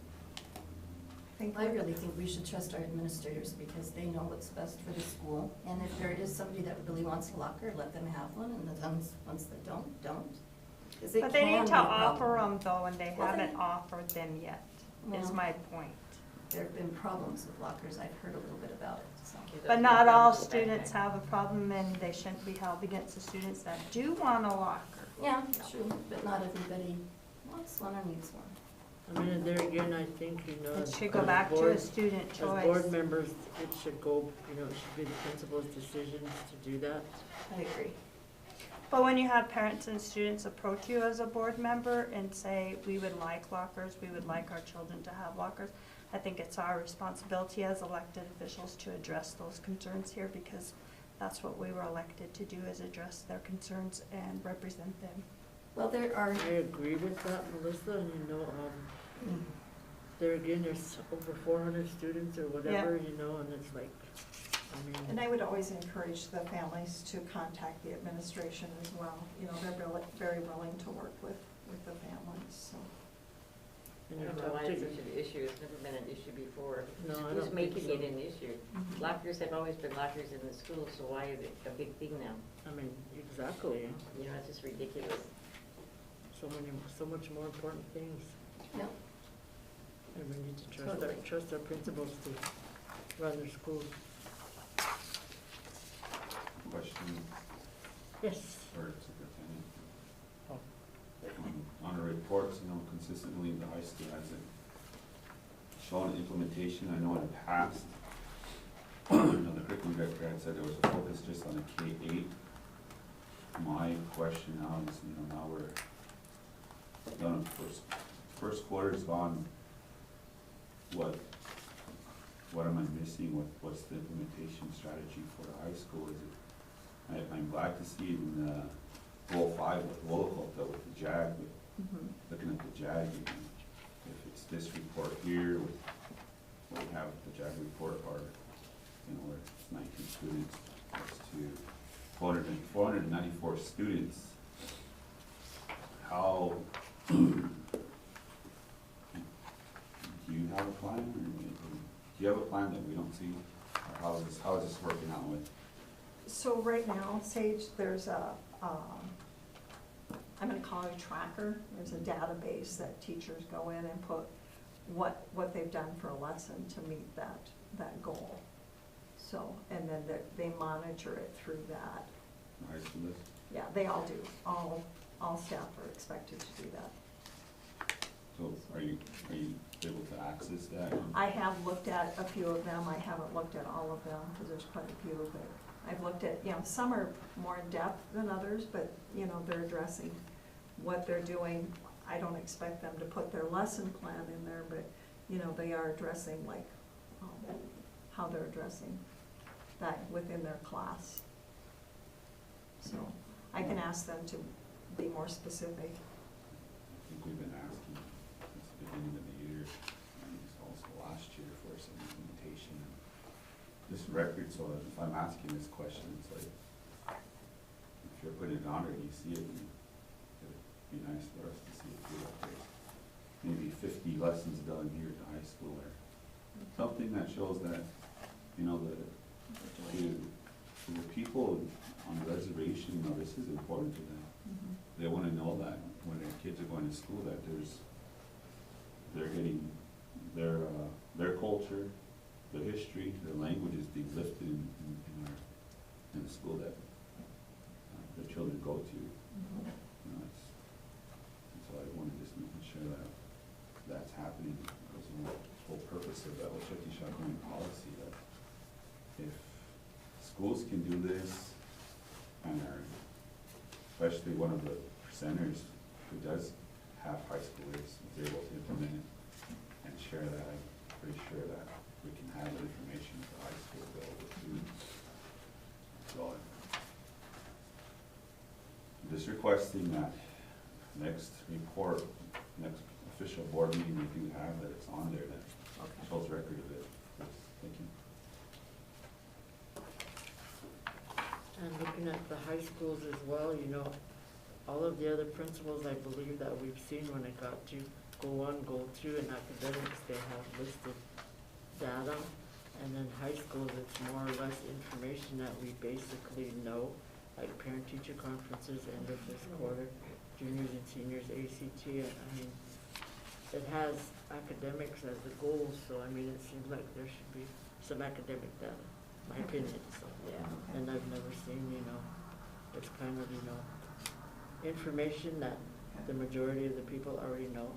I really think we should trust our administrators because they know what's best for the school. And if there is somebody that really wants a locker, let them have one, and the ones that don't. 'Cause it But they can need be to a problem. offer them though, and they Well, haven't they- offered them yet, is Well, my point. There have been problems with lockers. I've heard a little bit about it, so. But not all students have a problem, and they shouldn't be held against the students that do want a locker. Yeah, true, but not everybody wants one or needs one. I mean, and there again, I think, you know. It as- should go as back to a board- student As choice. board members, it should go, you know, it should be the principal's decisions to do that. I agree. But when you have parents and students approach you as a board member and say, we would like lockers, we would like our children to have lockers, I think it's our responsibility as elected officials to address those concerns here, because that's what we were elected to do, is address their concerns and represent them. Well, there are, I agree with that, Melissa, and you know, there again, there's over 400 students or whatever, you know, and it's like, I mean. And I would always encourage the families to contact the administration as well. You know, they're very willing to work with the families, so. And I you don't know talk why to- it's such an issue, it's never been an issue before. No, I Who's don't think making so. it an issue? Lockers have always been lockers in the school, so why is it a big thing now? I mean, exactly, You know, it's just ridiculous. so much more important things. no, And we need to Totally. trust our principals to run their schools. Question Yes. for Superintendent. Oh. On the reports, you know, consistently the high school hasn't shown implementation. I know in the past, you know, the curriculum director had said there was a focus just on the K-8. My question now is, you know, now we're done, first quarter's gone. What am I missing? What's the implementation strategy for the high school? Is it, I'm glad to see it in goal 5 with local, though, with the JAG, looking at the JAG, you know, if it's this report here with what we have with the JAG report, or, you know, where it's 19 students, it's to 494 students. How, do you have a plan, or do you have a plan that we don't see? Or how is this working out with? So right now, Sage, there's I'm gonna call it a tracker. There's a database that teachers go in and put what they've done for a lesson to meet that goal. So, and then they monitor it through that. High school list? Yeah, they all do. All staff are expected to do that. So are you able to access that? I have looked at a few of them. I haven't looked at all of them because there's quite a few of it. I've looked at, you know, some are more in depth than others, but, you know, they're addressing what they're doing. I don't expect them to put their lesson plan in there, but, you know, they are addressing like how they're addressing that within their class. So I can ask them to be more specific. I think we've been asking since the beginning of the year. record, so if I'm asking this question, it's like, if you're putting it on or you see it, it'd be nice for us to see it too, like there's maybe 50 lessons done here at the high school, or something that shows that, you know, the people on the reservation, you know, this is important to them. They wanna know that when their kids are going to school, that they're getting their culture, their history, their language is being lifted in the school that their children go to. You know, and so I wanna just making sure that that's happening, because the whole purpose of that Osheti Shakuni policy, that if schools can do this, and are, especially one of the presenters who does have high schoolers, is able to implement it and share that, I'm pretty sure that we can have that information at the high school available too. So I'm just requesting that next report, next official board meeting we do have, that it's on there, that shows record of it. Thank you. And looking at the high schools as well, you know, all of the other principals, I believe that we've seen when it got to go 1, go 2, and academics, they have listed data. And then high schools, it's more or less information that we basically know, like parent-teacher conferences, end of this quarter, juniors and seniors, ACT, and I mean, it has academics as a goal, so I mean, it seems like there should be some academic data, my opinion, so, yeah. And I've never seen, you know, it's kind of, you know, information that the majority of the people already know.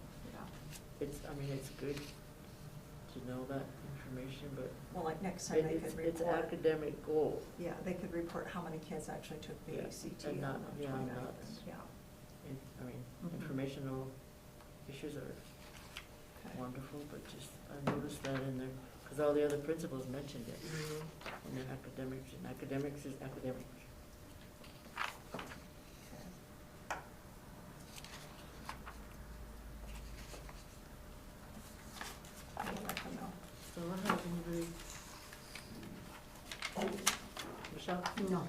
It's, I mean, it's good to know that information, but Well, like next time they could report. it's academic goal. Yeah, they could report how many kids actually took the Yeah, ACT. and not- on the yeah, 29th. not- Yeah. I mean, Mhm. informational issues are Okay. wonderful, but just, I noticed that in there, because all the other principals mentioned it. And then academics, and academics is academics. I'll let them know. So I have anybody? Michelle? No.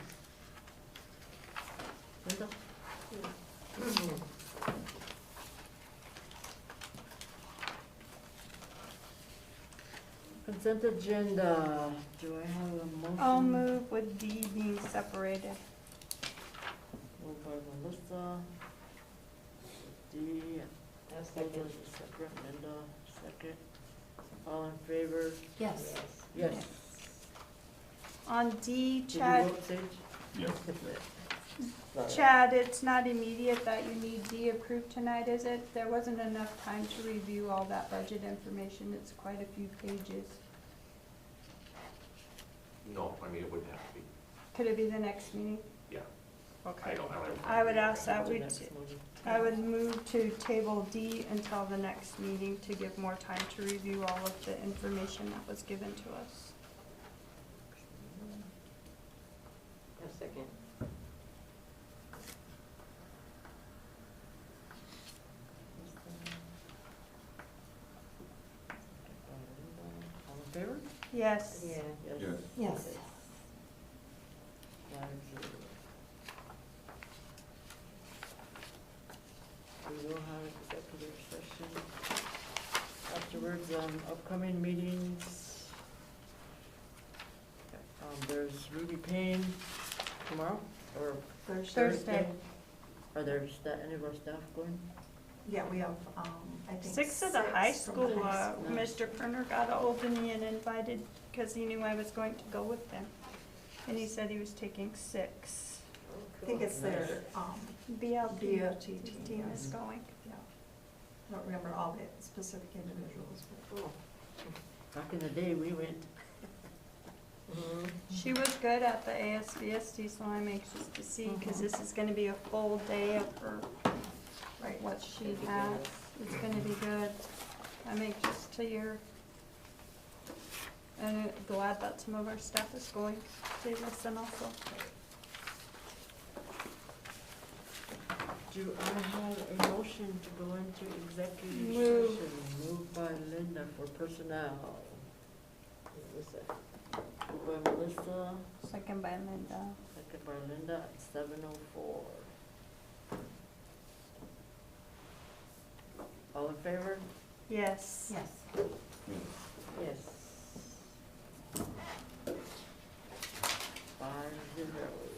Linda? Consent agenda, do I have a motion? I'll move with D being separated. Moved by Melissa. D, I'll second, second. separate, Linda, second. All in favor? Yes. Yes. On D, Did you Chad, vote, Sage? Yes. Sorry. Chad, it's not immediate that you need D approved tonight, is it? There wasn't enough time to review all that budget information. It's quite a few pages. No, I mean, it wouldn't have to be, Could it be the next meeting? yeah. Okay. I don't have. I would ask that The we, next meeting. I would move to table D until the next meeting to give more time to review all of the information that was given to us. A second. All in favor? Yes. Yeah. Yes. Yes. 5-0. We will have executive session. Afterwards, upcoming meetings. There's Ruby Payne tomorrow, or Thursday. Are there any of our staff going? Yeah, we have, I think. 6 of the high from the school, high school. Mr. Perner got ahold of me and invited, because he knew I was going to go with him. And he said he was taking 6. I think it's their, BLT BLT team is going. yeah. I don't remember all the specific individuals, but. Oh. Back in the day, we went. She was good at the ASBSD, so I'm anxious to see, because this is gonna be a full day of her, Right. what she has. It's gonna be good. I'm anxious to hear. And glad that some of our staff is going. They listen also. Do I have a motion to go into executive Move. session? Moved by Linda for personnel. Melissa. Moved by Melissa, Second by Linda. second by Linda at 7:04. All in favor? Yes. Yes. Yes. 5-0.